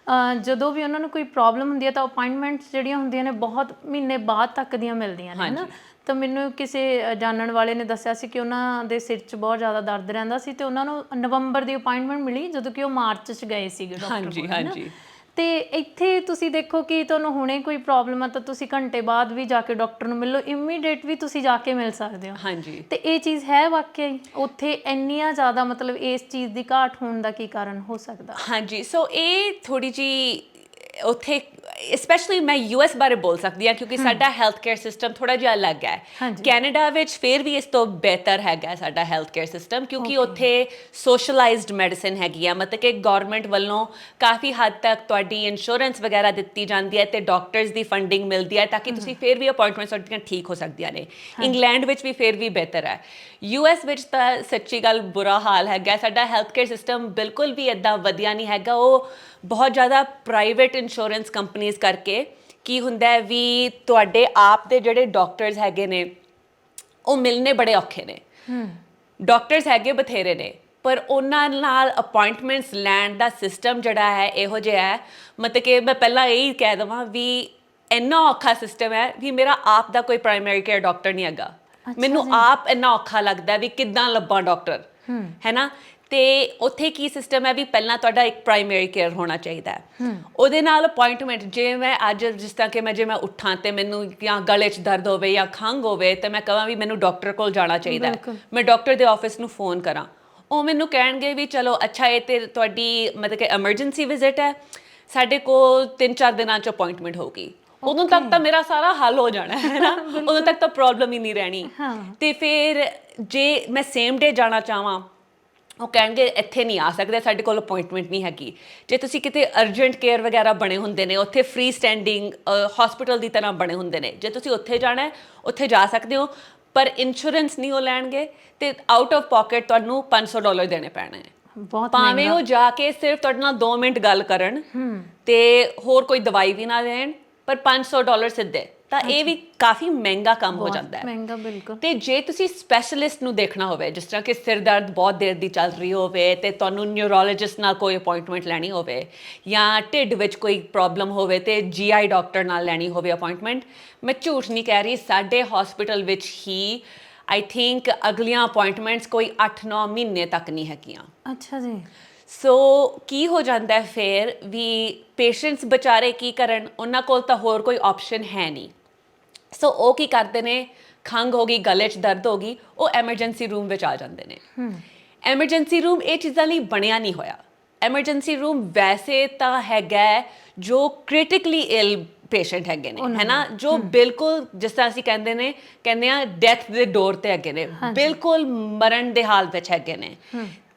ਜਦੋਂ ਵੀ ਉਹਨਾਂ ਨੂੰ ਕੋਈ ਪ੍ਰੋਬਲਮ ਹੁੰਦੀ ਹੈ ਤਾਂ ਅਪਾਇੰਟਮੈਂਟਸ ਜਿਹੜੀਆਂ ਹੁੰਦੀਆਂ ਨੇ ਬਹੁਤ ਮਹੀਨੇ ਬਾਅਦ ਤੱਕ ਦੀਆਂ ਮਿਲਦੀਆਂ ਨੇ ਹੈ ਨਾ ਤਾਂ ਮੈਨੂੰ ਕਿਸੇ ਜਾਣਨ ਵਾਲੇ ਨੇ ਦੱਸਿਆ ਸੀ ਕਿ ਉਹਨਾਂ ਦੇ ਸਿਰ 'ਚ ਬਹੁਤ ਜ਼ਿਆਦਾ ਦਰਦ ਰਹਿੰਦਾ ਸੀ ਤੇ ਉਹਨਾਂ ਨੂੰ ਨਵੰਬਰ ਦੀ ਅਪਾਇੰਟਮੈਂਟ ਮਿਲੀ ਜਦੋਂ ਕਿ ਉਹ ਮਾਰਚ 'ਚ ਗਏ ਸੀਗੇ ਡਾਕਟਰ ਕੋਲ ਹਾਂਜੀ ਤੇ ਇੱਥੇ ਤੁਸੀਂ ਦੇਖੋ ਕਿ ਤੁਹਾਨੂੰ ਹੁਣੇ ਕੋਈ ਪ੍ਰੋਬਲਮ ਆ ਤਾਂ ਤੁਸੀਂ ਘੰਟੇ ਬਾਅਦ ਵੀ ਜਾ ਕੇ ਡਾਕਟਰ ਨੂੰ ਮਿਲੋ ਇਮੀਡੀਏਟ ਵੀ ਤੁਸੀਂ ਜਾ ਕੇ ਮਿਲ ਸਕਦੇ ਹੋ ਹਾਂਜੀ ਤੇ ਇਹ ਚੀਜ਼ ਹੈ ਵਾਕਿਆ ਹੀ ਉੱਥੇ ਇੰਨੀਆਂ ਜ਼ਿਆਦਾ ਮਤਲਬ ਇਸ ਚੀਜ਼ ਦੀ ਘਾਟ ਹੋਣ ਦਾ ਕੀ ਕਾਰਨ ਹੋ ਸਕਦਾ ਹਾਂਜੀ ਸੋ ਇਹ ਥੋੜੀ ਜੀ ਉੱਥੇ ਸਪੈਸ਼ਲੀ ਮੈਂ US ਬਾਰੇ ਬੋਲ ਸਕਦੀ ਹਾਂ ਕਿਉਂਕਿ ਸਾਡਾ ਹੈਲਥ ਕੇਅਰ ਸਿਸਟਮ ਥੋੜਾ ਜਿਹਾ ਅਲੱਗ ਹੈ ਕੈਨੇਡਾ ਵਿੱਚ ਫਿਰ ਵੀ ਇਸ ਤੋਂ ਬਿਹਤਰ ਹੈਗਾ ਸਾਡਾ ਹੈਲਥ ਕੇਅਰ ਸਿਸਟਮ ਕਿਉਂਕਿ ਉੱਥੇ ਸੋਸ਼ਲਾਈਜ਼ਡ ਮੈਡੀਸਿਨ ਹੈਗੀ ਆ ਮਤਲਬ ਕਿ ਗਵਰਨਮੈਂਟ ਵੱਲੋਂ ਕਾਫੀ ਹੱਦ ਤੱਕ ਤੁਹਾਡੀ ਇੰਸ਼ੋਰੈਂਸ ਵਗੈਰਾ ਦਿੱਤੀ ਜਾਂਦੀ ਹੈ ਤੇ ਡਾਕਟਰਸ ਦੀ ਫੰਡਿੰਗ ਮਿਲਦੀ ਹੈ ਤਾਂ ਕਿ ਤੁਸੀਂ ਫਿਰ ਵੀ ਅਪਾਇੰਟਮੈਂਟਸ ਤੁਹਾਡੀਆਂ ਠੀਕ ਹੋ ਸਕਦੀਆਂ ਨੇ ਇੰਗਲੈਂਡ ਵਿੱਚ ਵੀ ਫਿਰ ਵੀ ਬਿਹਤਰ ਹੈ US ਵਿੱਚ ਤਾਂ ਸੱਚੀ ਗੱਲ ਬੁਰਾ ਹਾਲ ਹੈਗਾ ਸਾਡਾ ਹੈਲਥ ਕੇਅਰ ਸਿਸਟਮ ਬਿਲਕੁਲ ਵੀ ਇੱਦਾਂ ਵਧੀਆ ਨਹੀਂ ਹੈਗਾ ਉਹ ਬਹੁਤ ਜ਼ਿਆਦਾ ਪ੍ਰਾਈਵੇਟ ਇੰਸ਼ੋਰੈਂਸ ਕੰਪਨੀਜ਼ ਕਰਕੇ ਕੀ ਹੁੰਦਾ ਹੈ ਵੀ ਤੁਹਾਡੇ ਆਪ ਦੇ ਜਿਹੜੇ ਡਾਕਟਰਸ ਹੈਗੇ ਨੇ ਉਹ ਮਿਲਣੇ ਬੜੇ ਔਖੇ ਨੇ ਡਾਕਟਰਸ ਹੈਗੇ ਬਥੇਰੇ ਨੇ ਪਰ ਉਹਨਾਂ ਨਾਲ ਅਪਾਇੰਟਮੈਂਟਸ ਲੈਣ ਦਾ ਸਿਸਟਮ ਜਿਹੜਾ ਹੈ ਇਹੋ ਜਿਹਾ ਹੈ ਮਤਲਬ ਕਿ ਮੈਂ ਪਹਿਲਾਂ ਇਹੀ ਕਹਿ ਦੇਵਾਂ ਵੀ ਇੰਨਾ ਔਖਾ ਸਿਸਟਮ ਹੈ ਵੀ ਮੇਰਾ ਆਪ ਦਾ ਕੋਈ ਪ੍ਰਾਇਮਰੀ ਕੇਅਰ ਡਾਕਟਰ ਨਹੀਂ ਹੈਗਾ ਮੈਨੂੰ ਆਪ ਇੰਨਾ ਔਖਾ ਲੱਗਦਾ ਵੀ ਕਿੱਦਾਂ ਲੱਭਾਂ ਡਾਕਟਰ ਹੈ ਨਾ ਤੇ ਉੱਥੇ ਕੀ ਸਿਸਟਮ ਹੈ ਵੀ ਪਹਿਲਾਂ ਤੁਹਾਡਾ ਇੱਕ ਪ੍ਰਾਇਮਰੀ ਕੇਅਰ ਹੋਣਾ ਚਾਹੀਦਾ ਹੈ ਉਹਦੇ ਨਾਲ ਅਪਾਇੰਟਮੈਂਟ ਜੇ ਮੈਂ ਅੱਜ ਜਿਸ ਤਰ੍ਹਾਂ ਕਿ ਜੇ ਮੈਂ ਉੱਠਾਂ ਤੇ ਮੈਨੂੰ ਜਾਂ ਗਲੇ 'ਚ ਦਰਦ ਹੋਵੇ ਜਾਂ ਖੰਘ ਹੋਵੇ ਤੇ ਮੈਂ ਕਹਾਂ ਵੀ ਮੈਨੂੰ ਡਾਕਟਰ ਕੋਲ ਜਾਣਾ ਚਾਹੀਦਾ ਹੈ ਮੈਂ ਡਾਕਟਰ ਦੇ ਆਫਿਸ ਨੂੰ ਫੋਨ ਕਰਾਂ ਉਹ ਮੈਨੂੰ ਕਹਿਣਗੇ ਵੀ ਚਲੋ ਅੱਛਾ ਇਹ ਤੇ ਤੁਹਾਡੀ ਮਤਲਬ ਕਿ ਐਮਰਜੈਂਸੀ ਵਿਜ਼ਿਟ ਹੈ ਸਾਡੇ ਕੋਲ 3-4 ਦਿਨਾਂ 'ਚ ਅਪਾਇੰਟਮੈਂਟ ਹੋਊਗੀ ਉਦੋਂ ਤੱਕ ਤਾਂ ਮੇਰਾ ਸਾਰਾ ਹੱਲ ਹੋ ਜਾਣਾ ਹੈ ਨਾ ਉਦੋਂ ਤੱਕ ਤਾਂ ਪ੍ਰੋਬਲਮ ਹੀ ਨਹੀਂ ਰਹਿਣੀ ਤੇ ਫਿਰ ਜੇ ਮੈਂ ਸੇਮ ਡੇ ਜਾਣਾ ਚਾਹਾਂ ਉਹ ਕਹਿਣਗੇ ਇੱਥੇ ਨਹੀਂ ਆ ਸਕਦੇ ਸਾਡੇ ਕੋਲ ਅਪਾਇੰਟਮੈਂਟ ਨਹੀਂ ਹੈਗੀ ਜੇ ਤੁਸੀਂ ਕਿਤੇ ਅਰਜੈਂਟ ਕੇਅਰ ਵਗੈਰਾ ਬਣੇ ਹੁੰਦੇ ਨੇ ਉੱਥੇ ਫ੍ਰੀ ਸਟੈਂਡਿੰਗ ਹਸਪੀਟਲ ਦੀ ਤਰ੍ਹਾਂ ਬਣੇ ਹੁੰਦੇ ਨੇ ਜੇ ਤੁਸੀਂ ਉੱਥੇ ਜਾਣਾ ਉੱਥੇ ਜਾ ਸਕਦੇ ਹੋ ਪਰ ਇੰਸ਼ੋਰੈਂਸ ਨਹੀਂ ਉਹ ਲੈਣਗੇ ਤੇ ਆਊਟ ਆਫ ਪਾਕਟ ਤੁਹਾਨੂੰ $500 ਦੇਣੇ ਪੈਣੇ ਭਾਵੇਂ ਉਹ ਜਾ ਕੇ ਸਿਰਫ ਤੁਹਾਡੇ ਨਾਲ 2 ਮਿੰਟ ਗੱਲ ਕਰਨ ਤੇ ਹੋਰ ਕੋਈ ਦਵਾਈ ਵੀ ਨਾ ਦੇਣ ਪਰ $500 ਸਿੱਧੇ ਤਾਂ ਇਹ ਵੀ ਕਾਫੀ ਮਹਿੰਗਾ ਕੰਮ ਹੋ ਜਾਂਦਾ ਹੈ ਮਹਿੰਗਾ ਬਿਲਕੁਲ ਤੇ ਜੇ ਤੁਸੀਂ ਸਪੈਸ਼ਲਿਸਟ ਨੂੰ ਦੇਖਣਾ ਹੋਵੇ ਜਿਸ ਤਰ੍ਹਾਂ ਕਿ ਸਿਰ ਦਰਦ ਬਹੁਤ ਦੇਰ ਦੀ ਚੱਲ ਰਹੀ ਹੋਵੇ ਤੇ ਤੁਹਾਨੂੰ ਨਿਊਰੋਲੋਜਿਸਟ ਨਾਲ ਕੋਈ ਅਪਾਇੰਟਮੈਂਟ ਲੈਣੀ ਹੋਵੇ ਜਾਂ ਢਿੱਡ ਵਿੱਚ ਕੋਈ ਪ੍ਰੋਬਲਮ ਹੋਵੇ ਤੇ GI ਡਾਕਟਰ ਨਾਲ ਲੈਣੀ ਹੋਵੇ ਅਪਾਇੰਟਮੈਂਟ ਮੈਂ ਝੂਠ ਨਹੀਂ ਕਹਿ ਰਹੀ ਸਾਡੇ ਹਸਪੀਟਲ ਵਿੱਚ ਹੀ ਆਈ ਥਿੰਕ ਅਗਲੀਆਂ ਅਪਾਇੰਟਮੈਂਟਸ ਕੋਈ 8-9 ਮਹੀਨੇ ਤੱਕ ਨਹੀਂ ਹੈਗੀਆਂ ਅੱਛਾ ਜੀ ਸੋ ਕੀ ਹੋ ਜਾਂਦਾ ਫਿਰ ਵੀ ਪੇਸ਼ੈਂਟਸ ਵਿਚਾਰੇ ਕੀ ਕਰਨ ਉਹਨਾਂ ਕੋਲ ਤਾਂ ਹੋਰ ਕੋਈ ਆਪਸ਼ਨ ਹੈ ਨਹੀਂ ਸੋ ਉਹ ਕੀ ਕਰਦੇ ਨੇ ਖੰਘ ਹੋ ਗਈ ਗਲੇ 'ਚ ਦਰਦ ਹੋ ਗਈ ਉਹ ਐਮਰਜੈਂਸੀ ਰੂਮ ਵਿੱਚ ਆ ਜਾਂਦੇ ਨੇ ਐਮਰਜੈਂਸੀ ਰੂਮ ਇਹ ਚੀਜ਼ਾਂ ਲਈ ਬਣਿਆ ਨਹੀਂ ਹੋਇਆ ਐਮਰਜੈਂਸੀ ਰੂਮ ਵੈਸੇ ਤਾਂ ਹੈਗਾ ਜੋ ਕ੍ਰਿਟੀਕਲੀ ਇਲ ਪੇਸ਼ੈਂਟ ਹੈਗੇ ਨੇ ਹੈ ਨਾ ਜੋ ਬਿਲਕੁਲ ਜਿਸ ਤਰ੍ਹਾਂ ਅਸੀਂ ਕਹਿੰਦੇ ਆ ਡੈਥ ਦੇ ਡੋਰ ਤੇ ਹੈਗੇ ਨੇ ਬਿਲਕੁਲ ਮਰਨ ਦੇ ਹਾਲ ਵਿੱਚ ਹੈਗੇ ਨੇ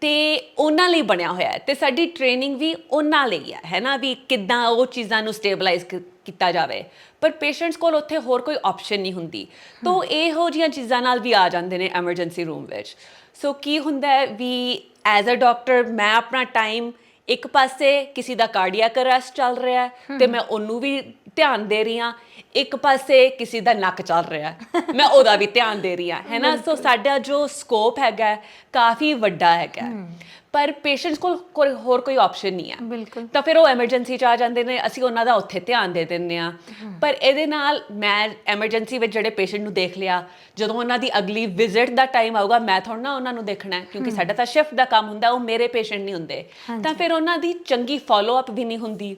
ਤੇ ਉਹਨਾਂ ਲਈ ਬਣਿਆ ਹੋਇਆ ਹੈ ਤੇ ਸਾਡੀ ਟ੍ਰੇਨਿੰਗ ਵੀ ਉਹਨਾਂ ਲਈ ਹੈ ਨਾ ਵੀ ਕਿੱਦਾਂ ਉਹ ਚੀਜ਼ਾਂ ਨੂੰ ਸਟੇਬਲਾਈਜ਼ ਕੀਤਾ ਜਾਵੇ ਪਰ ਪੇਸ਼ੈਂਟਸ ਕੋਲ ਉੱਥੇ ਹੋਰ ਕੋਈ ਆਪਸ਼ਨ ਨਹੀਂ ਹੁੰਦੀ ਤਾਂ ਇਹੋ ਜਿਹੀਆਂ ਚੀਜ਼ਾਂ ਨਾਲ ਵੀ ਆ ਜਾਂਦੇ ਨੇ ਐਮਰਜੈਂਸੀ ਰੂਮ ਵਿੱਚ ਸੋ ਕੀ ਹੁੰਦਾ ਹੈ ਵੀ ਐਜ਼ ਅ ਡਾਕਟਰ ਮੈਂ ਆਪਣਾ ਟਾਈਮ ਇੱਕ ਪਾਸੇ ਕਿਸੇ ਦਾ ਕਾਰਡੀਅਕ ਅਰੈਸਟ ਚੱਲ ਰਿਹਾ ਤੇ ਮੈਂ ਉਹਨੂੰ ਵੀ ਧਿਆਨ ਦੇ ਰਹੀ ਹਾਂ ਇੱਕ ਪਾਸੇ ਕਿਸੇ ਦਾ ਨੱਕ ਚੱਲ ਰਿਹਾ ਮੈਂ ਉਹਦਾ ਵੀ ਧਿਆਨ ਦੇ ਰਹੀ ਹਾਂ ਹੈ ਨਾ ਸੋ ਸਾਡਾ ਜੋ ਸਕੋਪ ਹੈਗਾ ਕਾਫੀ ਵੱਡਾ ਹੈਗਾ ਪਰ ਪੇਸ਼ੈਂਟਸ ਕੋਲ ਹੋਰ ਕੋਈ ਆਪਸ਼ਨ ਨਹੀਂ ਹੈ ਬਿਲਕੁਲ ਤਾਂ ਫਿਰ ਉਹ ਐਮਰਜੈਂਸੀ 'ਚ ਆ ਜਾਂਦੇ ਨੇ ਅਸੀਂ ਉਹਨਾਂ ਦਾ ਉੱਥੇ ਧਿਆਨ ਦੇ ਦਿੰਦੇ ਹਾਂ ਪਰ ਇਹਦੇ ਨਾਲ ਮੈਂ ਐਮਰਜੈਂਸੀ ਵਿੱਚ ਜਿਹੜੇ ਪੇਸ਼ੈਂਟ ਨੂੰ ਦੇਖ ਲਿਆ ਜਦੋਂ ਉਹਨਾਂ ਦੀ ਅਗਲੀ ਵਿਜ਼ਿਟ ਦਾ ਟਾਈਮ ਆਊਗਾ ਮੈਂ ਥੋੜ੍ਹਾ ਨਾ ਉਹਨਾਂ ਨੂੰ ਦੇਖਣਾ ਕਿਉਂਕਿ ਸਾਡਾ ਤਾਂ ਸ਼ਿਫਟ ਦਾ ਕੰਮ ਹੁੰਦਾ ਉਹ ਮੇਰੇ ਪੇਸ਼ੈਂਟ ਨਹੀਂ ਹੁੰਦੇ ਤਾਂ ਫਿਰ ਉਹਨਾਂ ਦੀ ਚੰਗੀ ਫੋਲੋ ਅਪ ਵੀ ਨਹੀਂ ਹੁੰਦੀ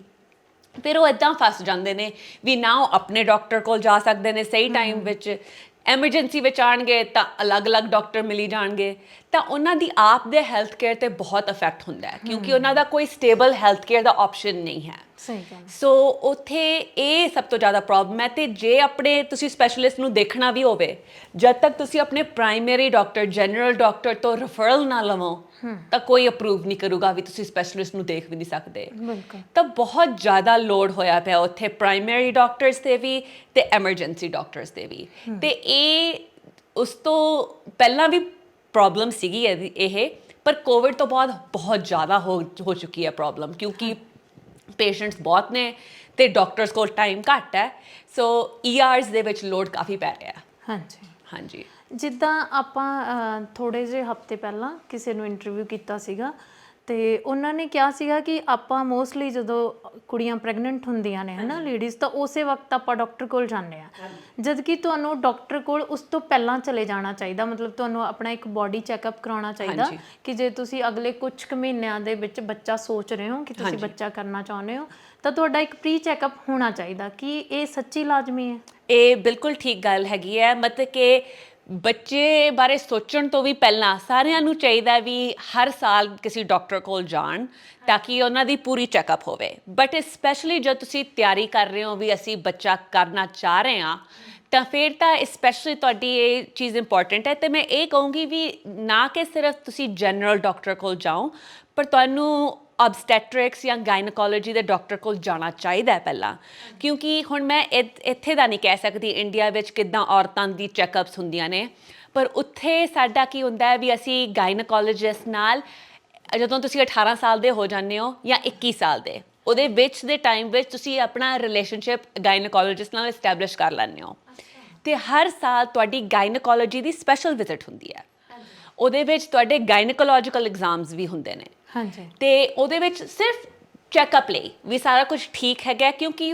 ਫਿਰ ਉਹ ਇੱਦਾਂ ਫਸ ਜਾਂਦੇ ਨੇ ਵੀ ਨਾ ਉਹ ਆਪਣੇ ਡਾਕਟਰ ਕੋਲ ਜਾ ਸਕਦੇ ਨੇ ਸਹੀ ਟਾਈਮ ਵਿੱਚ ਐਮਰਜੈਂਸੀ ਵਿੱਚ ਆਉਣਗੇ ਤਾਂ ਅਲੱਗ-ਅਲੱਗ ਡਾਕਟਰ ਮਿਲੀ ਜਾਣਗੇ ਤਾਂ ਉਹਨਾਂ ਦੀ ਆਪ ਦੇ ਹੈਲਥ ਕੇਅਰ ਤੇ ਬਹੁਤ ਇਫੈਕਟ ਹੁੰਦਾ ਹੈ ਕਿਉਂਕਿ ਉਹਨਾਂ ਦਾ ਕੋਈ ਸਟੇਬਲ ਹੈਲਥ ਕੇਅਰ ਦਾ ਆਪਸ਼ਨ ਨਹੀਂ ਹੈ। ਸਹੀ ਗੱਲ। ਸੋ ਉੱਥੇ ਇਹ ਸਭ ਤੋਂ ਜ਼ਿਆਦਾ ਪ੍ਰੋਬਲਮ ਹੈ। ਤੇ ਜੇ ਆਪਣੇ ਤੁਸੀਂ ਸਪੈਸ਼ਲਿਸਟ ਨੂੰ ਦੇਖਣਾ ਵੀ ਹੋਵੇ, ਜਦ ਤੱਕ ਤੁਸੀਂ ਆਪਣੇ ਪ੍ਰਾਇਮਰੀ ਡਾਕਟਰ, ਜਨਰਲ ਡਾਕਟਰ ਤੋਂ ਰੈਫਰਲ ਨਾ ਲਵੋ ਤਾਂ ਕੋਈ ਅਪਰੂਵ ਨਹੀਂ ਕਰੂਗਾ ਵੀ ਤੁਸੀਂ ਸਪੈਸ਼ਲਿਸਟ ਨੂੰ ਦੇਖ ਵੀ ਨਹੀਂ ਸਕਦੇ। ਬਿਲਕੁਲ। ਤਾਂ ਬਹੁਤ ਜ਼ਿਆਦਾ ਲੋਡ ਹੋਇਆ ਪਿਆ ਉੱਥੇ ਪ੍ਰਾਇਮਰੀ ਡਾਕਟਰਸ ਤੇ ਵੀ ਤੇ ਐਮਰਜੈਂਸੀ ਡਾਕਟਰਸ ਤੇ ਵੀ। ਤੇ ਇਹ ਉਸ ਤੋਂ ਪਹਿਲਾਂ ਵੀ ਪ੍ਰੋਬਲਮ ਸੀਗੀ ਇਹ, ਪਰ ਕੋਵਿਡ ਤੋਂ ਬਾਅਦ ਬਹੁਤ ਜ਼ਿਆਦਾ ਹੋ ਚੁੱਕੀ ਹੈ ਪ੍ਰੋਬਲਮ, ਕਿਉਂਕਿ ਪੇਸ਼ੈਂਟਸ ਬਹੁਤ ਨੇ ਤੇ ਡਾਕਟਰਸ ਕੋਲ ਟਾਈਮ ਘੱਟ ਹੈ। ਸੋ ERs ਦੇ ਵਿੱਚ ਲੋਡ ਕਾਫੀ ਪੈ ਰਿਹਾ। ਹਾਂਜੀ ਹਾਂਜੀ। ਜਿੱਦਾਂ ਆਪਾਂ ਥੋੜ੍ਹੇ ਜਿਹੇ ਹਫ਼ਤੇ ਪਹਿਲਾਂ ਕਿਸੇ ਨੂੰ ਇੰਟਰਵਿਊ ਕੀਤਾ ਸੀਗਾ ਤੇ ਉਹਨਾਂ ਨੇ ਕਿਹਾ ਸੀਗਾ ਕਿ ਆਪਾਂ ਮੋਸਟਲੀ ਜਦੋਂ ਕੁੜੀਆਂ ਪ੍ਰੈਗਨੈਂਟ ਹੁੰਦੀਆਂ ਨੇ ਹਨਾ ਲੇਡੀਜ਼, ਤਾਂ ਉਸੇ ਵਕਤ ਆਪਾਂ ਡਾਕਟਰ ਕੋਲ ਜਾਂਦੇ ਆ, ਜਦ ਕਿ ਤੁਹਾਨੂੰ ਡਾਕਟਰ ਕੋਲ ਉਸ ਤੋਂ ਪਹਿਲਾਂ ਚਲੇ ਜਾਣਾ ਚਾਹੀਦਾ। ਮਤਲਬ ਤੁਹਾਨੂੰ ਆਪਣਾ ਇੱਕ ਬੋਡੀ ਚੈੱਕਅਪ ਕਰਾਉਣਾ ਚਾਹੀਦਾ ਕਿ ਜੇ ਤੁਸੀਂ ਅਗਲੇ ਕੁਝ ਕੁ ਮਹੀਨਿਆਂ ਦੇ ਵਿੱਚ ਬੱਚਾ ਸੋਚ ਰਹੇ ਹੋ ਕਿ ਤੁਸੀਂ ਬੱਚਾ ਕਰਨਾ ਚਾਹੁੰਦੇ ਹੋ, ਤਾਂ ਤੁਹਾਡਾ ਇੱਕ ਪ੍ਰੀ ਚੈੱਕਅਪ ਹੋਣਾ ਚਾਹੀਦਾ। ਕਿ ਇਹ ਸੱਚੀ ਲਾਜ਼ਮੀ ਹੈ? ਇਹ ਬਿਲਕੁਲ ਠੀਕ ਗੱਲ ਹੈਗੀ ਹੈ। ਮਤਲਬ ਕਿ ਬੱਚੇ ਬਾਰੇ ਸੋਚਣ ਤੋਂ ਵੀ ਪਹਿਲਾਂ ਸਾਰਿਆਂ ਨੂੰ ਚਾਹੀਦਾ ਵੀ ਹਰ ਸਾਲ ਕਿਸੇ ਡਾਕਟਰ ਕੋਲ ਜਾਣ ਤਾਂ ਕਿ ਉਹਨਾਂ ਦੀ ਪੂਰੀ ਚੈੱਕਅਪ ਹੋਵੇ। ਬਟ ਸਪੈਸ਼ਲੀ ਜਦ ਤੁਸੀਂ ਤਿਆਰੀ ਕਰ ਰਹੇ ਹੋ ਵੀ ਅਸੀਂ ਬੱਚਾ ਕਰਨਾ ਚਾਹ ਰਹੇ ਹਾਂ, ਤਾਂ ਫਿਰ ਤਾਂ ਸਪੈਸ਼ਲੀ ਤੁਹਾਡੀ ਇਹ ਚੀਜ਼ ਇੰਪੋਰਟੈਂਟ ਹੈ। ਅਤੇ ਮੈਂ ਇਹ ਕਹੂੰਗੀ ਵੀ ਨਾ ਕਿ ਸਿਰਫ ਤੁਸੀਂ ਜਨਰਲ ਡਾਕਟਰ ਕੋਲ ਜਾਓ, ਪਰ ਤੁਹਾਨੂੰ ਆਬਸਟੈਟ੍ਰਿਕਸ ਜਾਂ ਗਾਇਨਕੋਲੋਜੀ ਦੇ ਡਾਕਟਰ ਕੋਲ ਜਾਣਾ ਚਾਹੀਦਾ ਹੈ ਪਹਿਲਾਂ। ਕਿਉਂਕਿ ਹੁਣ ਮੈਂ ਇੱਥੇ ਦਾ ਨਹੀਂ ਕਹਿ ਸਕਦੀ ਇੰਡੀਆ ਵਿੱਚ ਕਿੱਦਾਂ ਔਰਤਾਂ ਦੀ ਚੈੱਕਅਪਸ ਹੁੰਦੀਆਂ ਨੇ, ਪਰ ਉੱਥੇ ਸਾਡਾ ਕੀ ਹੁੰਦਾ ਹੈ ਵੀ ਅਸੀਂ ਗਾਇਨਕੋਲੋਜਿਸਟ ਨਾਲ ਜਦੋਂ ਤੁਸੀਂ 18 ਸਾਲ ਦੇ ਹੋ ਜਾਂਦੇ ਹੋ ਜਾਂ 21 ਸਾਲ ਦੇ, ਉਹਦੇ ਵਿੱਚ ਦੇ ਟਾਈਮ ਵਿੱਚ ਤੁਸੀਂ ਆਪਣਾ ਰਿਲੇਸ਼ਨਸ਼ਿਪ ਗਾਇਨਕੋਲੋਜਿਸਟ ਨਾਲ ਐਸਟੈਬਲਿਸ਼ ਕਰ ਲੈਂਦੇ ਹੋ। ਅਤੇ ਹਰ ਸਾਲ ਤੁਹਾਡੀ ਗਾਇਨਕੋਲੋਜੀ ਦੀ ਸਪੈਸ਼ਲ ਵਿਜ਼ਿਟ ਹੁੰਦੀ ਹੈ। ਉਹਦੇ ਵਿੱਚ ਤੁਹਾਡੇ ਗਾਇਨਕੋਲੋਜੀਕਲ ਐਗਜ਼ਾਮਸ ਵੀ ਹੁੰਦੇ ਨੇ। ਹਾਂਜੀ। ਤੇ ਉਹਦੇ ਵਿੱਚ ਸਿਰਫ ਚੈੱਕਅਪ ਲਈ ਵੀ ਸਾਰਾ ਕੁਝ ਠੀਕ ਹੈਗਾ, ਕਿਉਂਕਿ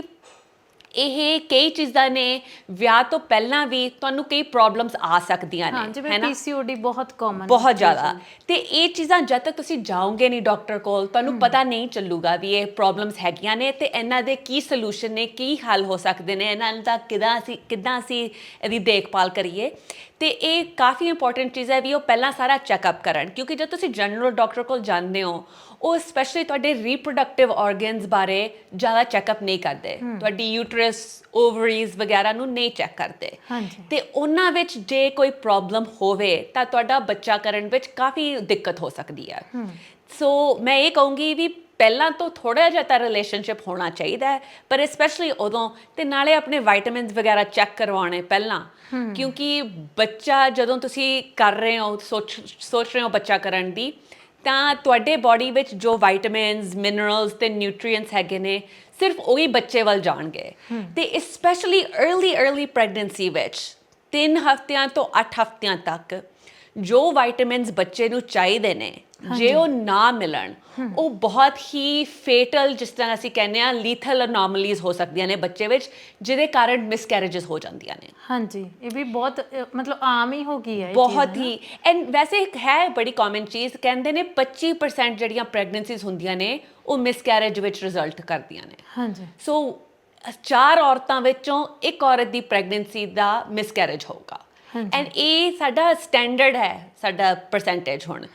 ਇਹ ਕਈ ਚੀਜ਼ਾਂ ਨੇ ਵਿਆਹ ਤੋਂ ਪਹਿਲਾਂ ਵੀ ਤੁਹਾਨੂੰ ਕਈ ਪ੍ਰੋਬਲਮਸ ਆ ਸਕਦੀਆਂ ਨੇ, ਜਿਵੇਂ PCOD ਬਹੁਤ ਕਾਮਨ, ਬਹੁਤ ਜ਼ਿਆਦਾ। ਤੇ ਇਹ ਚੀਜ਼ਾਂ ਜਦ ਤੱਕ ਤੁਸੀਂ ਜਾਓਗੇ ਨਹੀਂ ਡਾਕਟਰ ਕੋਲ, ਤੁਹਾਨੂੰ ਪਤਾ ਨਹੀਂ ਚੱਲੂਗਾ ਵੀ ਇਹ ਪ੍ਰੋਬਲਮਸ ਹੈਗੀਆਂ ਨੇ ਤੇ ਇਹਨਾਂ ਦੇ ਕੀ ਸੋਲੂਸ਼ਨ ਨੇ, ਕੀ ਹੱਲ ਹੋ ਸਕਦੇ ਨੇ, ਇਹਨਾਂ ਦਾ ਕਿੱਦਾਂ ਅਸੀਂ ਇਹਦੀ ਦੇਖਭਾਲ ਕਰੀਏ। ਤੇ ਇਹ ਕਾਫੀ ਇੰਪੋਰਟੈਂਟ ਚੀਜ਼ ਹੈ ਵੀ ਉਹ ਪਹਿਲਾਂ ਸਾਰਾ ਚੈੱਕਅਪ ਕਰਨ, ਕਿਉਂਕਿ ਜਦ ਤੁਸੀਂ ਜਨਰਲ ਡਾਕਟਰ ਕੋਲ ਜਾਂਦੇ ਹੋ, ਉਹ ਸਪੈਸ਼ਲੀ ਤੁਹਾਡੇ ਰੀਪਰੋਡਕਟਿਵ ਆਰਗਨਸ ਬਾਰੇ ਜ਼ਿਆਦਾ ਚੈੱਕਅਪ ਨਹੀਂ ਕਰਦੇ, ਤੁਹਾਡੀ ਯੂਟਰਸ, ਓਵਰੀਜ਼ ਵਗੈਰਾ ਨੂੰ ਨਹੀਂ ਚੈੱਕ ਕਰਦੇ। ਤੇ ਉਹਨਾਂ ਵਿੱਚ ਜੇ ਕੋਈ ਪ੍ਰੋਬਲਮ ਹੋਵੇ ਤਾਂ ਤੁਹਾਡਾ ਬੱਚਾ ਕਰਨ ਵਿੱਚ ਕਾਫੀ ਦਿੱਕਤ ਹੋ ਸਕਦੀ ਹੈ। ਸੋ ਮੈਂ ਇਹ ਕਹੂੰਗੀ ਵੀ ਪਹਿਲਾਂ ਤੋਂ ਥੋੜ੍ਹਾ ਜਿਹਾ ਤਾਂ ਰਿਲੇਸ਼ਨਸ਼ਿਪ ਹੋਣਾ ਚਾਹੀਦਾ ਹੈ, ਪਰ ਸਪੈਸ਼ਲੀ ਉਦੋਂ। ਤੇ ਨਾਲੇ ਆਪਣੇ ਵਾਈਟਾਮਿਨਸ ਵਗੈਰਾ ਚੈੱਕ ਕਰਵਾਉਣੇ ਪਹਿਲਾਂ, ਕਿਉਂਕਿ ਬੱਚਾ ਜਦੋਂ ਤੁਸੀਂ ਕਰ ਰਹੇ ਹੋ, ਸੋਚ ਰਹੇ ਹੋ ਬੱਚਾ ਕਰਨ ਦੀ, ਤਾਂ ਤੁਹਾਡੇ ਬਾਡੀ ਵਿੱਚ ਜੋ ਵਾਈਟਾਮਿਨਸ, ਮਿਨਰਲਸ ਤੇ ਨਿਊਟਰੀਐਂਟਸ ਹੈਗੇ ਨੇ, ਸਿਰਫ ਉਹੀ ਬੱਚੇ ਵੱਲ ਜਾਣਗੇ। ਤੇ ਸਪੈਸ਼ਲੀ ਅਰਲੀ ਪ੍ਰੈਗਨੈਂਸੀ ਵਿੱਚ 3 ਹਫ਼ਤਿਆਂ ਤੋਂ 8 ਹਫ਼ਤਿਆਂ ਤੱਕ ਜੋ ਵਾਈਟਾਮਿਨਸ ਬੱਚੇ ਨੂੰ ਚਾਹੀਦੇ ਨੇ, ਜੇ ਉਹ ਨਾ ਮਿਲਣ, ਉਹ ਬਹੁਤ ਹੀ ਫੇਟਲ, ਜਿਸ ਤਰ੍ਹਾਂ ਅਸੀਂ ਕਹਿੰਦੇ ਹਾਂ ਲੀਥਲ ਅਨੋਮਲੀਜ਼ ਹੋ ਸਕਦੀਆਂ ਨੇ ਬੱਚੇ ਵਿੱਚ, ਜਿਹਦੇ ਕਾਰਨ ਮਿਸਕੈਰੇਜਸ ਹੋ ਜਾਂਦੀਆਂ ਨੇ। ਹਾਂਜੀ, ਇਹ ਵੀ ਬਹੁਤ ਮਤਲਬ ਆਮ ਹੀ ਹੋ ਗਈ ਹੈ, ਬਹੁਤ ਹੀ। ਐਂਡ ਵੈਸੇ ਹੈ ਬੜੀ ਕਾਮਨ ਚੀਜ਼, ਕਹਿੰਦੇ ਨੇ 25% ਜਿਹੜੀਆਂ ਪ੍ਰੈਗਨੈਂਸੀਜ਼ ਹੁੰਦੀਆਂ ਨੇ ਉਹ ਮਿਸਕੈਰੇਜ ਵਿੱਚ ਰਿਜ਼ਲਟ ਕਰਦੀਆਂ ਨੇ। ਹਾਂਜੀ। ਸੋ 4 ਔਰਤਾਂ ਵਿੱਚੋਂ 1 ਔਰਤ ਦੀ ਪ੍ਰੈਗਨੈਂਸੀ ਦਾ ਮਿਸਕੈਰੇਜ ਹੋਊਗਾ। ਐਂਡ ਇਹ ਸਾਡਾ ਸਟੈਂਡਰਡ ਹੈ, ਸਾਡਾ ਪਰਸੈਂਟੇਜ ਹੁਣ।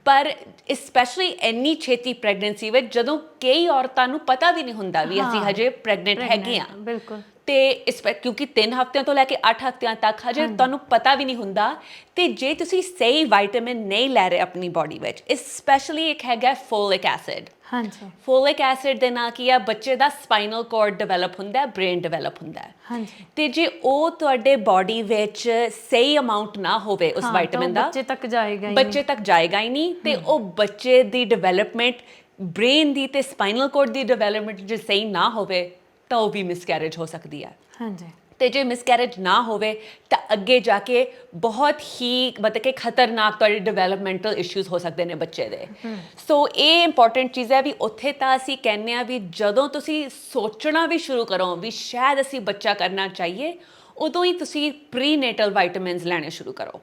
ਪਰ ਸਪੈਸ਼ਲੀ ਇੰਨੀ ਛੇਤੀ ਪ੍ਰੈਗਨੈਂਸੀ ਵਿੱਚ, ਜਦੋਂ ਕਈ ਔਰਤਾਂ ਨੂੰ ਪਤਾ ਵੀ ਨਹੀਂ ਹੁੰਦਾ ਵੀ ਅਸੀਂ ਹਜੇ ਪ੍ਰੈਗਨੈਂਟ ਹੈਗੇ ਹਾਂ। ਬਿਲਕੁਲ। ਤੇ ਕਿਉਂਕਿ 3 ਹਫ਼ਤਿਆਂ ਤੋਂ ਲੈ ਕੇ 8 ਹਫ਼ਤਿਆਂ ਤੱਕ ਹਜੇ ਤੁਹਾਨੂੰ ਪਤਾ ਵੀ ਨਹੀਂ ਹੁੰਦਾ। ਤੇ ਜੇ ਤੁਸੀਂ ਸਹੀ ਵਾਈਟਾਮਿਨ ਨਹੀਂ ਲੈ ਰਹੇ ਆਪਣੀ ਬਾਡੀ ਵਿੱਚ, ਸਪੈਸ਼ਲੀ ਇੱਕ ਹੈਗਾ ਫੋਲਿਕ ਐਸਿਡ। ਹਾਂਜੀ। ਫੋਲਿਕ ਐਸਿਡ ਦੇ ਨਾਲ ਕੀ ਆ, ਬੱਚੇ ਦਾ ਸਪਾਈਨਲ ਕੋਰਡ ਡਿਵੈਲਪ ਹੁੰਦਾ, ਬ੍ਰੇਨ ਡਿਵੈਲਪ ਹੁੰਦਾ। ਹਾਂਜੀ। ਤੇ ਜੇ ਉਹ ਤੁਹਾਡੇ ਬਾਡੀ ਵਿੱਚ ਸਹੀ ਅਮਾਊਂਟ ਨਾ ਹੋਵੇ ਉਸ ਵਾਈਟਾਮਿਨ ਦਾ, ਬੱਚੇ ਤੱਕ ਜਾਏਗਾ ਹੀ ਨਹੀਂ। ਤੇ ਉਹ ਬੱਚੇ ਦੀ ਡਿਵੈਲਪਮੈਂਟ, ਬ੍ਰੇਨ ਦੀ ਤੇ ਸਪਾਈਨਲ ਕੋਰਡ ਦੀ ਡਿਵੈਲਪਮੈਂਟ ਜੇ ਸਹੀ ਨਾ ਹੋਵੇ ਤਾਂ ਉਹ ਵੀ ਮਿਸਕੈਰੇਜ ਹੋ ਸਕਦੀ ਹੈ। ਹਾਂਜੀ। ਤੇ ਜੇ ਮਿਸਕੈਰੇਜ ਨਾ ਹੋਵੇ ਤਾਂ ਅੱਗੇ ਜਾ ਕੇ ਬਹੁਤ ਹੀ ਮਤਲਬ ਕਿ ਖਤਰਨਾਕ ਤੁਹਾਡੇ ਡਿਵੈਲਪਮੈਂਟਲ ਇਸ਼ੂਜ਼ ਹੋ ਸਕਦੇ ਨੇ ਬੱਚੇ ਦੇ। ਸੋ ਇਹ ਇੰਪੋਰਟੈਂਟ ਚੀਜ਼ ਹੈ ਵੀ ਉੱਥੇ ਤਾਂ ਅਸੀਂ ਕਹਿੰਦੇ ਹਾਂ ਵੀ ਜਦੋਂ ਤੁਸੀਂ ਸੋਚਣਾ ਵੀ ਸ਼ੁਰੂ ਕਰੋ ਵੀ ਸ਼ਾਇਦ ਅਸੀਂ ਬੱਚਾ ਕਰਨਾ ਚਾਹੀਏ, ਉਦੋਂ ਹੀ ਤੁਸੀਂ ਪ੍ਰੀਨੇਟਲ ਵਾਈਟਾਮਿਨਸ ਲੈਣੇ ਸ਼ੁਰੂ ਕਰੋ,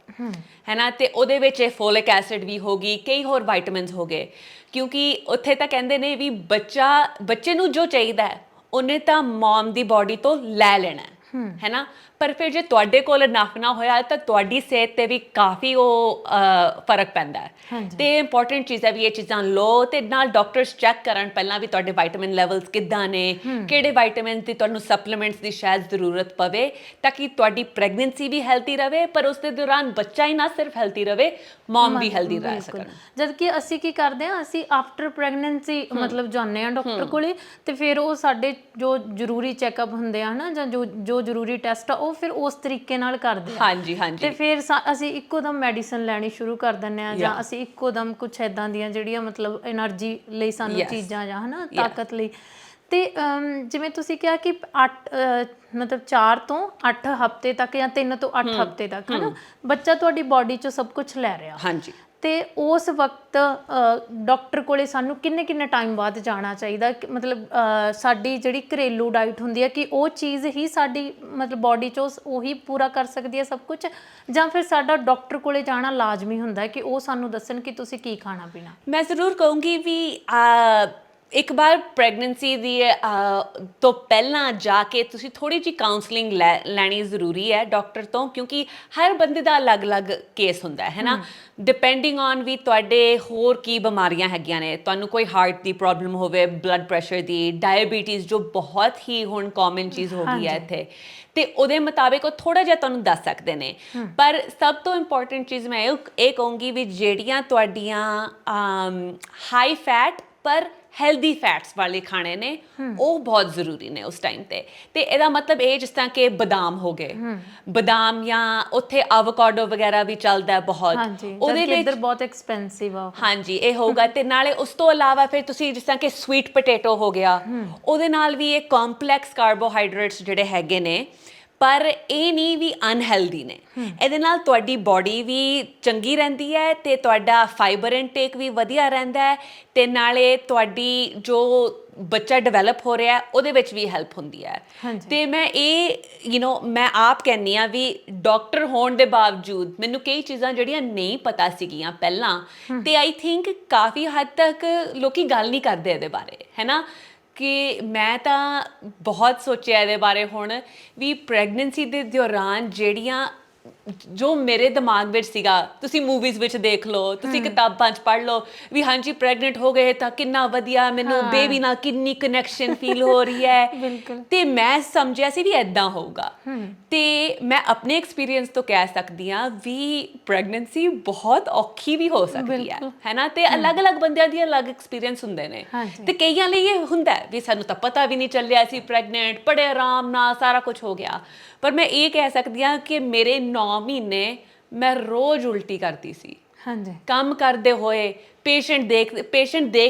ਹੈ ਨਾ। ਤੇ ਉਹਦੇ ਵਿੱਚ ਇਹ ਫੋਲਿਕ ਐਸਿਡ ਵੀ ਹੋ ਗਈ, ਕਈ ਹੋਰ ਵਾਈਟਾਮਿਨਸ ਹੋ ਗਏ, ਕਿਉਂਕਿ ਉੱਥੇ ਤਾਂ ਕਹਿੰਦੇ ਨੇ ਵੀ ਬੱਚੇ ਨੂੰ ਜੋ ਚਾਹੀਦਾ ਹੈ ਉਹਨੇ ਤਾਂ ਮੌਮ ਦੀ ਬਾਡੀ ਤੋਂ ਲੈ ਲੈਣਾ ਹੈ ਨਾ। ਪਰ ਫਿਰ ਜੇ ਤੁਹਾਡੇ ਕੋਲ ਇਨਫ ਨਾ ਹੋਇਆ ਤਾਂ ਤੁਹਾਡੀ ਸਿਹਤ ਤੇ ਵੀ ਕਾਫੀ ਉਹ ਫਰਕ ਪੈਂਦਾ ਹੈ। ਤੇ ਇੰਪੋਰਟੈਂਟ ਚੀਜ਼ ਹੈ ਵੀ ਇਹ ਚੀਜ਼ਾਂ ਲਓ ਤੇ ਨਾਲ ਡਾਕਟਰਸ ਚੈੱਕ ਕਰਨ ਪਹਿਲਾਂ ਵੀ ਤੁਹਾਡੇ ਵਿਟਾਮਿਨ ਲੈਵਲਸ ਕਿੱਦਾਂ ਨੇ, ਕਿਹੜੇ ਵਿਟਾਮਿਨਸ ਦੀ ਤੁਹਾਨੂੰ ਸਪਲੀਮੈਂਟਸ ਦੀ ਸ਼ਾਇਦ ਜ਼ਰੂਰਤ ਪਵੇ, ਤਾਂ ਕਿ ਤੁਹਾਡੀ ਪ੍ਰੈਗਨੈਂਸੀ ਵੀ ਹੈਲਥੀ ਰਵੇ ਪਰ ਉਸ ਦੇ ਦੌਰਾਨ ਬੱਚਾ ਹੀ ਨਾ ਸਿਰਫ ਹੈਲਥੀ ਰਵੇ, ਮਮ ਵੀ ਹੈਲਥੀ ਰਹਿ ਸਕਣ। ਜਦ ਕਿ ਅਸੀਂ ਕੀ ਕਰਦੇ ਹਾਂ, ਅਸੀਂ ਆਫਟਰ ਪ੍ਰੈਗਨੈਂਸੀ ਮਤਲਬ ਜਾਂਦੇ ਹਾਂ ਡਾਕਟਰ ਕੋਲੇ ਤੇ ਫਿਰ ਉਹ ਸਾਡੇ ਜੋ ਜ਼ਰੂਰੀ ਚੈੱਕਅਪ ਹੁੰਦੇ ਆ ਹਨਾ, ਜਾਂ ਜੋ ਜ਼ਰੂਰੀ ਟੈਸਟ ਆ ਉਹ ਫਿਰ ਉਸ ਤਰੀਕੇ ਨਾਲ ਕਰਦੇ ਆ। ਹਾਂਜੀ ਹਾਂਜੀ। ਤੇ ਫਿਰ ਅਸੀਂ ਇੱਕੋ ਦਮ ਮੈਡੀਸਨ ਲੈਣੀ ਸ਼ੁਰੂ ਕਰ ਦਿੰਦੇ ਆ, ਜਾਂ ਅਸੀਂ ਇੱਕੋ ਦਮ ਕੁਛ ਇੱਦਾਂ ਦੀਆਂ ਜਿਹੜੀਆਂ ਮਤਲਬ એનર્ਜੀ ਲਈ ਸਾਨੂੰ ਚੀਜ਼ਾਂ ਜਾਂ ਹਨਾ ਤਾਕਤ ਲਈ। ਤੇ ਜਿਵੇਂ ਤੁਸੀਂ ਕਿਹਾ ਕਿ 8 ਮਤਲਬ 4 ਤੋਂ 8 ਹਫ਼ਤੇ ਤੱਕ ਜਾਂ 3 ਤੋਂ 8 ਹਫ਼ਤੇ ਤੱਕ ਹਨਾ ਬੱਚਾ ਤੁਹਾਡੀ ਬਾਡੀ 'ਚੋਂ ਸਭ ਕੁਝ ਲੈ ਰਿਹਾ। ਹਾਂਜੀ। ਤੇ ਉਸ ਵਕਤ ਡਾਕਟਰ ਕੋਲੇ ਸਾਨੂੰ ਕਿੰਨੇ ਟਾਈਮ ਬਾਅਦ ਜਾਣਾ ਚਾਹੀਦਾ? ਮਤਲਬ ਸਾਡੀ ਜਿਹੜੀ ਘਰੇਲੂ ਡਾਈਟ ਹੁੰਦੀ ਹੈ ਕਿ ਉਹ ਚੀਜ਼ ਹੀ ਸਾਡੀ ਮਤਲਬ ਬਾਡੀ 'ਚੋਂ ਉਹੀ ਪੂਰਾ ਕਰ ਸਕਦੀ ਹੈ ਸਭ ਕੁਝ, ਜਾਂ ਫਿਰ ਸਾਡਾ ਡਾਕਟਰ ਕੋਲੇ ਜਾਣਾ ਲਾਜ਼ਮੀ ਹੁੰਦਾ ਹੈ ਕਿ ਉਹ ਸਾਨੂੰ ਦੱਸਣ ਕਿ ਤੁਸੀਂ ਕੀ ਖਾਣਾ ਪੀਣਾ? ਮੈਂ ਜ਼ਰੂਰ ਕਹੂੰਗੀ ਵੀ ਇੱਕ ਵਾਰ ਪ੍ਰੈਗਨੈਂਸੀ ਦੀ ਤੋਂ ਪਹਿਲਾਂ ਜਾ ਕੇ ਤੁਸੀਂ ਥੋੜ੍ਹੀ ਜਿਹੀ ਕਾਉਂਸਲਿੰਗ ਲੈਣੀ ਜ਼ਰੂਰੀ ਹੈ ਡਾਕਟਰ ਤੋਂ, ਕਿਉਂਕਿ ਹਰ ਬੰਦੇ ਦਾ ਅਲੱਗ-ਅਲੱਗ ਕੇਸ ਹੁੰਦਾ ਹੈ ਨਾ, ਡਿਪੈਂਡਿੰਗ ਔਨ ਵੀ ਤੁਹਾਡੇ ਹੋਰ ਕੀ ਬਿਮਾਰੀਆਂ ਹੈਗੀਆਂ ਨੇ। ਤੁਹਾਨੂੰ ਕੋਈ ਹਾਰਟ ਦੀ ਪ੍ਰੋਬਲਮ ਹੋਵੇ, ਬਲੱਡ ਪ੍ਰੈਸ਼ਰ ਦੀ, ਡਾਇਬੀਟੀਜ਼ ਜੋ ਬਹੁਤ ਹੀ ਹੁਣ ਕਾਮਨ ਚੀਜ਼ ਹੋ ਗਈ ਹੈ ਇੱਥੇ, ਤੇ ਉਹਦੇ ਮੁਤਾਬਿਕ ਉਹ ਥੋੜ੍ਹਾ ਜਿਹਾ ਤੁਹਾਨੂੰ ਦੱਸ ਸਕਦੇ ਨੇ। ਪਰ ਸਭ ਤੋਂ ਇੰਪੋਰਟੈਂਟ ਚੀਜ਼ ਮੈਂ ਇਹ ਕਹੂੰਗੀ ਵੀ ਜਿਹੜੀਆਂ ਤੁਹਾਡੀਆਂ ਹਾਈ ਫੈਟ ਪਰ ਹੈਲਦੀ ਫੈਟਸ ਵਾਲੇ ਖਾਣੇ ਨੇ ਉਹ ਬਹੁਤ ਜ਼ਰੂਰੀ ਨੇ ਉਸ ਟਾਈਮ ਤੇ ਇਹਦਾ ਮਤਲਬ ਇਹ ਜਿਸ ਤਰ੍ਹਾਂ ਕਿ ਬਦਾਮ ਹੋ ਗਏ, ਬਦਾਮ ਜਾਂ ਉੱਥੇ ਆਵੋਕਾਡੋ ਵਗੈਰਾ ਵੀ ਚੱਲਦਾ ਬਹੁਤ, ਉਹਦੇ ਵਿੱਚ ਇੱਧਰ ਬਹੁਤ ਐਕਸਪੈਂਸਿਵ ਆ। ਹਾਂਜੀ, ਇਹ ਹੋਊਗਾ। ਤੇ ਨਾਲੇ ਉਸ ਤੋਂ ਇਲਾਵਾ ਫਿਰ ਤੁਸੀਂ ਜਿਸ ਤਰ੍ਹਾਂ ਕਿ ਸਵੀਟ ਪੋਟੇਟੋ ਹੋ ਗਿਆ, ਉਹਦੇ ਨਾਲ ਵੀ ਇਹ ਕੰਪਲੈਕਸ ਕਾਰਬੋਹਾਈਡਰੇਟਸ ਜਿਹੜੇ ਹੈਗੇ ਨੇ, ਪਰ ਇਹ ਨਹੀਂ ਵੀ ਅਨਹੈਲਦੀ ਨੇ। ਇਹਦੇ ਨਾਲ ਤੁਹਾਡੀ ਬਾਡੀ ਵੀ ਚੰਗੀ ਰਹਿੰਦੀ ਹੈ ਤੇ ਤੁਹਾਡਾ ਫਾਈਬਰ ਇਨਟੇਕ ਵੀ ਵਧੀਆ ਰਹਿੰਦਾ ਹੈ, ਤੇ ਨਾਲੇ ਤੁਹਾਡੀ ਜੋ ਬੱਚਾ ਡਿਵੈਲਪ ਹੋ ਰਿਹਾ ਉਹਦੇ ਵਿੱਚ ਵੀ ਹੈਲਪ ਹੁੰਦੀ ਹੈ। ਤੇ ਮੈਂ ਮੈਂ ਆਪ ਕਹਿੰਦੀ ਹਾਂ ਵੀ ਡਾਕਟਰ ਹੋਣ ਦੇ ਬਾਵਜੂਦ ਮੈਨੂੰ ਕਈ ਚੀਜ਼ਾਂ ਜਿਹੜੀਆਂ ਨਹੀਂ ਪਤਾ ਸੀਗੀਆਂ ਪਹਿਲਾਂ, ਤੇ ਆਈ ਥਿੰਕ ਕਾਫੀ ਹੱਦ ਤੱਕ ਲੋਕੀ ਗੱਲ ਨਹੀਂ ਕਰਦੇ ਇਹਦੇ ਬਾਰੇ, ਹੈ ਨਾ, ਕਿ ਮੈਂ ਤਾਂ ਬਹੁਤ ਸੋਚਿਆ ਇਹਦੇ ਬਾਰੇ ਹੁਣ ਵੀ ਪ੍ਰੈਗਨੈਂਸੀ ਦੇ ਦੌਰਾਨ ਜਿਹੜੀਆਂ ਜੋ ਮੇਰੇ ਦਿਮਾਗ ਵਿੱਚ ਸੀਗਾ, ਤੁਸੀਂ ਮੂਵੀਜ਼ ਵਿੱਚ ਦੇਖ ਲਓ, ਤੁਸੀਂ ਕਿਤਾਬਾਂ 'ਚ ਪੜ੍ਹ ਲਓ ਵੀ ਹਾਂਜੀ ਪ੍ਰੈਗਨੈਂਟ ਹੋ ਗਏ ਤਾਂ ਕਿੰਨਾ ਵਧੀਆ, ਮੈਨੂੰ ਬੇਬੀ ਨਾਲ ਕਿੰਨੀ ਕਨੈਕਸ਼ਨ ਫੀਲ ਹੋ ਰਹੀ ਹੈ, ਤੇ ਮੈਂ ਸਮਝਿਆ ਸੀ ਵੀ ਇੱਦਾਂ ਹੋਊਗਾ। ਤੇ ਮੈਂ ਆਪਣੇ ਐਕਸਪੀਰੀਅੰਸ ਤੋਂ ਕਹਿ ਸਕਦੀ ਹਾਂ ਵੀ ਪ੍ਰੈਗਨੈਂਸੀ ਬਹੁਤ ਔਖੀ ਵੀ ਹੋ ਸਕਦੀ ਹੈ ਨਾ, ਤੇ ਅਲੱਗ-ਅਲੱਗ ਬੰਦਿਆਂ ਦੀ ਅਲੱਗ ਐਕਸਪੀਰੀਅੰਸ ਹੁੰਦੇ ਨੇ, ਤੇ ਕਈਆਂ ਲਈ ਇਹ ਹੁੰਦਾ ਵੀ ਸਾਨੂੰ ਤਾਂ ਪਤਾ ਵੀ ਨਹੀਂ ਚੱਲਿਆ ਸੀ ਪ੍ਰੈਗਨੈਂਟ, ਬੜੇ ਆਰਾਮ ਨਾਲ ਸਾਰਾ ਕੁਝ ਹੋ ਗਿਆ। ਪਰ ਮੈਂ ਇਹ ਕਹਿ ਸਕਦੀ ਹਾਂ ਕਿ ਮੇਰੇ 9 ਮਹੀਨੇ ਮੈਂ ਰੋਜ਼ ਉਲਟੀ ਕਰਦੀ ਸੀ। ਕੰਮ ਕਰਦੇ ਹੋਏ ਪੇਸ਼ੈਂਟ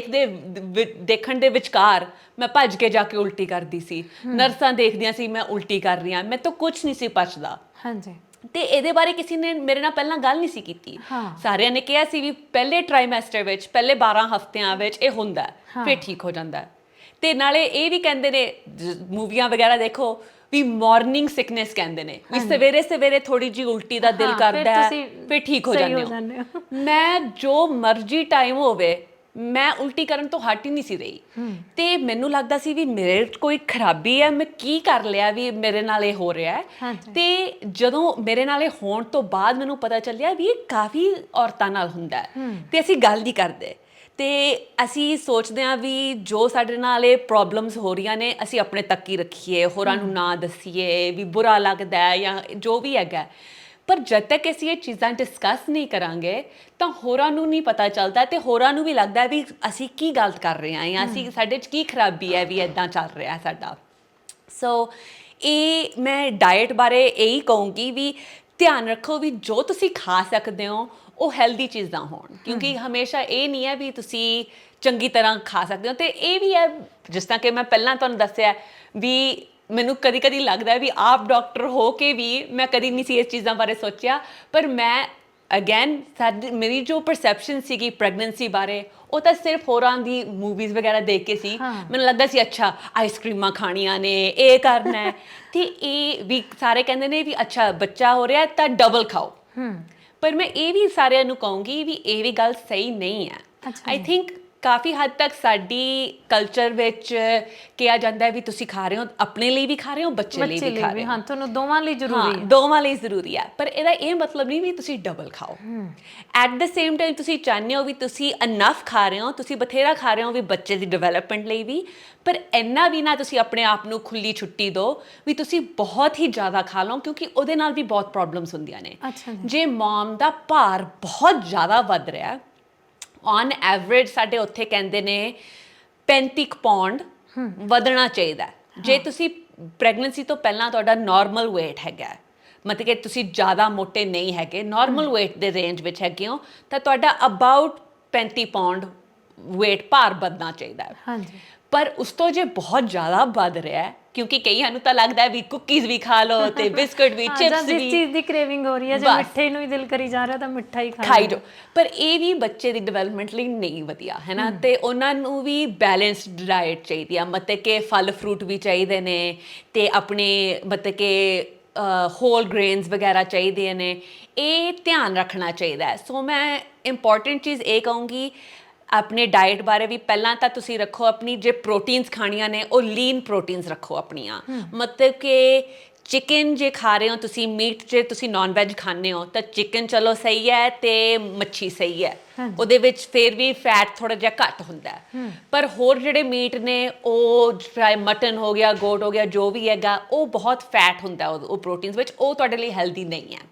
ਦੇਖਣ ਦੇ ਵਿਚਕਾਰ ਮੈਂ ਭੱਜ ਕੇ ਜਾ ਕੇ ਉਲਟੀ ਕਰਦੀ ਸੀ, ਨਰਸਾਂ ਦੇਖਦੀਆਂ ਸੀ ਮੈਂ ਉਲਟੀ ਕਰ ਰਹੀ ਹਾਂ, ਮੇਰੇ ਤੋਂ ਕੁਝ ਨਹੀਂ ਸੀ ਪਚਦਾ। ਤੇ ਇਹਦੇ ਬਾਰੇ ਕਿਸੇ ਨੇ ਮੇਰੇ ਨਾਲ ਪਹਿਲਾਂ ਗੱਲ ਨਹੀਂ ਸੀ ਕੀਤੀ। ਸਾਰਿਆਂ ਨੇ ਕਿਹਾ ਸੀ ਵੀ ਪਹਿਲੇ ਟ੍ਰਾਈਮੈਸਟਰ ਵਿੱਚ, ਪਹਿਲੇ 12 ਹਫ਼ਤਿਆਂ ਵਿੱਚ ਇਹ ਹੁੰਦਾ, ਫਿਰ ਠੀਕ ਹੋ ਜਾਂਦਾ। ਤੇ ਨਾਲੇ ਇਹ ਵੀ ਕਹਿੰਦੇ ਨੇ, ਮੂਵੀਆਂ ਵਗੈਰਾ ਦੇਖੋ ਵੀ ਮਾਰਨਿੰਗ ਸਿਕਨੈਸ ਕਹਿੰਦੇ ਨੇ, ਵੀ ਸਵੇਰੇ ਥੋੜੀ ਜਿਹੀ ਉਲਟੀ ਦਾ ਦਿਲ ਕਰਦਾ ਹੈ, ਫਿਰ ਠੀਕ ਹੋ ਜਾਂਦੇ ਹੋ। ਮੈਂ ਜੋ ਮਰਜ਼ੀ ਟਾਈਮ ਹੋਵੇ ਮੈਂ ਉਲਟੀ ਕਰਨ ਤੋਂ ਹਟ ਹੀ ਨਹੀਂ ਸੀ ਰਹੀ, ਤੇ ਮੈਨੂੰ ਲੱਗਦਾ ਸੀ ਵੀ ਮੇਰੇ ਕੋਈ ਖਰਾਬੀ ਹੈ, ਮੈਂ ਕੀ ਕਰ ਲਿਆ ਵੀ ਮੇਰੇ ਨਾਲ ਇਹ ਹੋ ਰਿਹਾ ਹੈ। ਤੇ ਜਦੋਂ ਮੇਰੇ ਨਾਲ ਇਹ ਹੋਣ ਤੋਂ ਬਾਅਦ ਮੈਨੂੰ ਪਤਾ ਚੱਲਿਆ ਵੀ ਇਹ ਕਾਫੀ ਔਰਤਾਂ ਨਾਲ ਹੁੰਦਾ, ਤੇ ਅਸੀਂ ਗੱਲ ਨਹੀਂ ਕਰਦੇ, ਤੇ ਅਸੀਂ ਸੋਚਦੇ ਹਾਂ ਵੀ ਜੋ ਸਾਡੇ ਨਾਲ ਇਹ ਪ੍ਰੋਬਲਮਸ ਹੋ ਰਹੀਆਂ ਨੇ ਅਸੀਂ ਆਪਣੇ ਤੱਕ ਹੀ ਰੱਖੀਏ, ਹੋਰਾਂ ਨੂੰ ਨਾ ਦੱਸੀਏ ਵੀ ਬੁਰਾ ਲੱਗਦਾ ਜਾਂ ਜੋ ਵੀ ਹੈਗਾ। ਪਰ ਜਦ ਤੱਕ ਅਸੀਂ ਇਹ ਚੀਜ਼ਾਂ ਡਿਸਕਸ ਨਹੀਂ ਕਰਾਂਗੇ ਤਾਂ ਹੋਰਾਂ ਨੂੰ ਨਹੀਂ ਪਤਾ ਚੱਲਦਾ, ਤੇ ਹੋਰਾਂ ਨੂੰ ਵੀ ਲੱਗਦਾ ਵੀ ਅਸੀਂ ਕੀ ਗਲਤ ਕਰ ਰਹੇ ਹਾਂ ਜਾਂ ਅਸੀਂ ਸਾਡੇ 'ਚ ਕੀ ਖਰਾਬੀ ਹੈ ਵੀ ਇੱਦਾਂ ਚੱਲ ਰਿਹਾ ਸਾਡਾ। ਸੋ ਇਹ ਮੈਂ ਡਾਇਟ ਬਾਰੇ ਇਹੀ ਕਹੂੰਗੀ ਵੀ ਧਿਆਨ ਰੱਖੋ ਵੀ ਜੋ ਤੁਸੀਂ ਖਾ ਸਕਦੇ ਹੋ ਉਹ ਹੈਲਦੀ ਚੀਜ਼ਾਂ ਹੋਣ, ਕਿਉਂਕਿ ਹਮੇਸ਼ਾ ਇਹ ਨਹੀਂ ਹੈ ਵੀ ਤੁਸੀਂ ਚੰਗੀ ਤਰ੍ਹਾਂ ਖਾ ਸਕਦੇ ਹੋ। ਤੇ ਇਹ ਵੀ ਹੈ ਜਿਸ ਤਰ੍ਹਾਂ ਕਿ ਮੈਂ ਪਹਿਲਾਂ ਤੁਹਾਨੂੰ ਦੱਸਿਆ ਵੀ ਮੈਨੂੰ ਕਦੀ ਲੱਗਦਾ ਵੀ ਆਪ ਡਾਕਟਰ ਹੋ ਕੇ ਵੀ ਮੈਂ ਕਦੀ ਨਹੀਂ ਸੀ ਇਸ ਚੀਜ਼ਾਂ ਬਾਰੇ ਸੋਚਿਆ, ਪਰ ਮੈਂ ਅਗੇਨ ਮੇਰੀ ਜੋ ਪਰਸੈਪਸ਼ਨ ਸੀਗੀ ਪ੍ਰੈਗਨੈਂਸੀ ਬਾਰੇ ਉਹ ਤਾਂ ਸਿਰਫ ਹੋਰਾਂ ਦੀ ਮੂਵੀਜ਼ ਵਗੈਰਾ ਦੇਖ ਕੇ ਸੀ। ਮੈਨੂੰ ਲੱਗਦਾ ਸੀ ਅੱਛਾ ਆਈਸਕ੍ਰੀਮਾਂ ਖਾਣੀਆਂ ਨੇ, ਇਹ ਕਰਨਾ ਹੈ, ਤੇ ਇਹ ਵੀ ਸਾਰੇ ਕਹਿੰਦੇ ਨੇ ਵੀ ਅੱਛਾ ਬੱਚਾ ਹੋ ਰਿਹਾ ਤਾਂ ਡਬਲ ਖਾਓ। ਪਰ ਮੈਂ ਇਹ ਵੀ ਸਾਰਿਆਂ ਨੂੰ ਕਹੂੰਗੀ ਵੀ ਇਹ ਵੀ ਗੱਲ ਸਹੀ ਨਹੀਂ ਹੈ। ਆਈ ਥਿੰਕ ਕਾਫੀ ਹੱਦ ਤੱਕ ਸਾਡੀ ਕਲਚਰ ਵਿੱਚ ਕਿਹਾ ਜਾਂਦਾ ਹੈ ਵੀ ਤੁਸੀਂ ਖਾ ਰਹੇ ਹੋ, ਆਪਣੇ ਲਈ ਵੀ ਖਾ ਰਹੇ ਹੋ, ਬੱਚੇ ਲਈ ਵੀ ਖਾ ਰਹੇ ਹੋ। ਹਾਂ, ਤੁਹਾਨੂੰ ਦੋਵਾਂ ਲਈ ਜ਼ਰੂਰੀ ਹੈ। ਦੋਵਾਂ ਲਈ ਜ਼ਰੂਰੀ ਹੈ, ਪਰ ਇਹਦਾ ਇਹ ਮਤਲਬ ਨਹੀਂ ਵੀ ਤੁਸੀਂ ਡਬਲ ਖਾਓ। ਐਟ ਦ ਸੇਮ ਟਾਈਮ ਤੁਸੀਂ ਚਾਹੁੰਦੇ ਹੋ ਵੀ ਤੁਸੀਂ ਇਨਫ ਖਾ ਰਹੇ ਹੋ, ਤੁਸੀਂ ਬਥੇਰਾ ਖਾ ਰਹੇ ਹੋ ਵੀ ਬੱਚੇ ਦੀ ਡਿਵੈਲਪਮੈਂਟ ਲਈ ਵੀ, ਪਰ ਇੰਨਾ ਵੀ ਨਾ ਤੁਸੀਂ ਆਪਣੇ ਆਪ ਨੂੰ ਖੁੱਲੀ ਛੁੱਟੀ ਦਿਓ ਵੀ ਤੁਸੀਂ ਬਹੁਤ ਹੀ ਜ਼ਿਆਦਾ ਖਾ ਲਓ, ਕਿਉਂਕਿ ਉਹਦੇ ਨਾਲ ਵੀ ਬਹੁਤ ਪ੍ਰੋਬਲਮਸ ਹੁੰਦੀਆਂ ਨੇ। ਜੇ ਮਮ ਦਾ ਭਾਰ ਬਹੁਤ ਜ਼ਿਆਦਾ ਵੱਧ ਰਿਹਾ, ਔਨ ਐਵਰੇਜ ਸਾਡੇ ਉੱਥੇ ਕਹਿੰਦੇ ਨੇ 35 ਪੌਂਡ ਵਧਣਾ ਚਾਹੀਦਾ। ਜੇ ਤੁਸੀਂ ਪ੍ਰੈਗਨੈਂਸੀ ਤੋਂ ਪਹਿਲਾਂ ਤੁਹਾਡਾ ਨਾਰਮਲ weight ਹੈਗਾ, ਮਤਲਬ ਕਿ ਤੁਸੀਂ ਜ਼ਿਆਦਾ ਮੋਟੇ ਨਹੀਂ ਹੈਗੇ, ਨਾਰਮਲ weight ਦੇ ਰੇਂਜ ਵਿੱਚ ਹੈਗੇ ਹੋ, ਤਾਂ ਤੁਹਾਡਾ ਅਬਾਊਟ 35 ਪੌਂਡ weight ਭਾਰ ਵਧਣਾ ਚਾਹੀਦਾ ਹੈ। ਹਾਂਜੀ। ਪਰ ਉਸ ਤੋਂ ਜੇ ਬਹੁਤ ਜ਼ਿਆਦਾ ਵੱਧ ਰਿਹਾ ਹੈ, ਕਿਉਂਕਿ ਕਈਆਂ ਨੂੰ ਤਾਂ ਲੱਗਦਾ ਵੀ ਕੁਕੀਜ਼ ਵੀ ਖਾ ਲਓ ਤੇ ਬਿਸਕੁਟ ਵੀ, ਚਿਪਸ ਵੀ, ਜਿਸ ਚੀਜ਼ ਦੀ ਕ੍ਰੇਵਿੰਗ ਹੋ ਰਹੀ ਹੈ, ਜੇ ਮਿੱਠੇ ਨੂੰ ਹੀ ਦਿਲ ਕਰੀ ਜਾ ਰਿਹਾ ਤਾਂ ਮਿੱਠਾ ਹੀ ਖਾਈ ਜਾਓ। ਪਰ ਇਹ ਵੀ ਬੱਚੇ ਦੀ ਡਿਵੈਲਪਮੈਂਟ ਲਈ ਨਹੀਂ ਵਧੀਆ ਹੈ ਨਾ, ਤੇ ਉਹਨਾਂ ਨੂੰ ਵੀ ਬੈਲੈਂਸਡ ਡਾਈਟ ਚਾਹੀਦੀ ਆ, ਮਤਲਬ ਕਿ ਫਲ ਫਰੂਟ ਵੀ ਚਾਹੀਦੇ ਨੇ, ਤੇ ਆਪਣੇ ਮਤਲਬ ਕਿ ਹੋਲ ਗ੍ਰੇਨਸ ਵਗੈਰਾ ਚਾਹੀਦੇ ਨੇ, ਇਹ ਧਿਆਨ ਰੱਖਣਾ ਚਾਹੀਦਾ ਹੈ। ਸੋ ਮੈਂ ਇੰਪੋਰਟੈਂਟ ਚੀਜ਼ ਇਹ ਕਹੂੰਗੀ ਆਪਣੇ ਡਾਈਟ ਬਾਰੇ ਵੀ, ਪਹਿਲਾਂ ਤਾਂ ਤੁਸੀਂ ਰੱਖੋ ਆਪਣੀ ਜੇ ਪ੍ਰੋਟੀਨਸ ਖਾਣੀਆਂ ਨੇ ਉਹ ਲੀਨ ਪ੍ਰੋਟੀਨਸ ਰੱਖੋ ਆਪਣੀਆਂ, ਮਤਲਬ ਕਿ ਚਿਕਨ ਜੇ ਖਾ ਰਹੇ ਹੋ ਤੁਸੀਂ, ਮੀਟ ਜੇ ਤੁਸੀਂ ਨਾਨ ਵੈਜ ਖਾਂਦੇ ਹੋ ਤਾਂ ਚਿਕਨ ਚਲੋ ਸਹੀ ਹੈ ਤੇ ਮੱਛੀ ਸਹੀ ਹੈ, ਉਹਦੇ ਵਿੱਚ ਫਿਰ ਵੀ ਫੈਟ ਥੋੜਾ ਜਿਹਾ ਘੱਟ ਹੁੰਦਾ ਹੈ। ਪਰ ਹੋਰ ਜਿਹੜੇ ਮੀਟ ਨੇ, ਉਹ ਚਾਹੇ ਮਟਨ ਹੋ ਗਿਆ, ਗੋਟ ਹੋ ਗਿਆ, ਜੋ ਵੀ ਹੈਗਾ, ਉਹ ਬਹੁਤ ਫੈਟ ਹੁੰਦਾ ਉਹ ਪ੍ਰੋਟੀਨਸ ਵਿੱਚ, ਉਹ ਤੁਹਾਡੇ ਲਈ ਹੈਲਦੀ ਨਹੀਂ ਹੈ।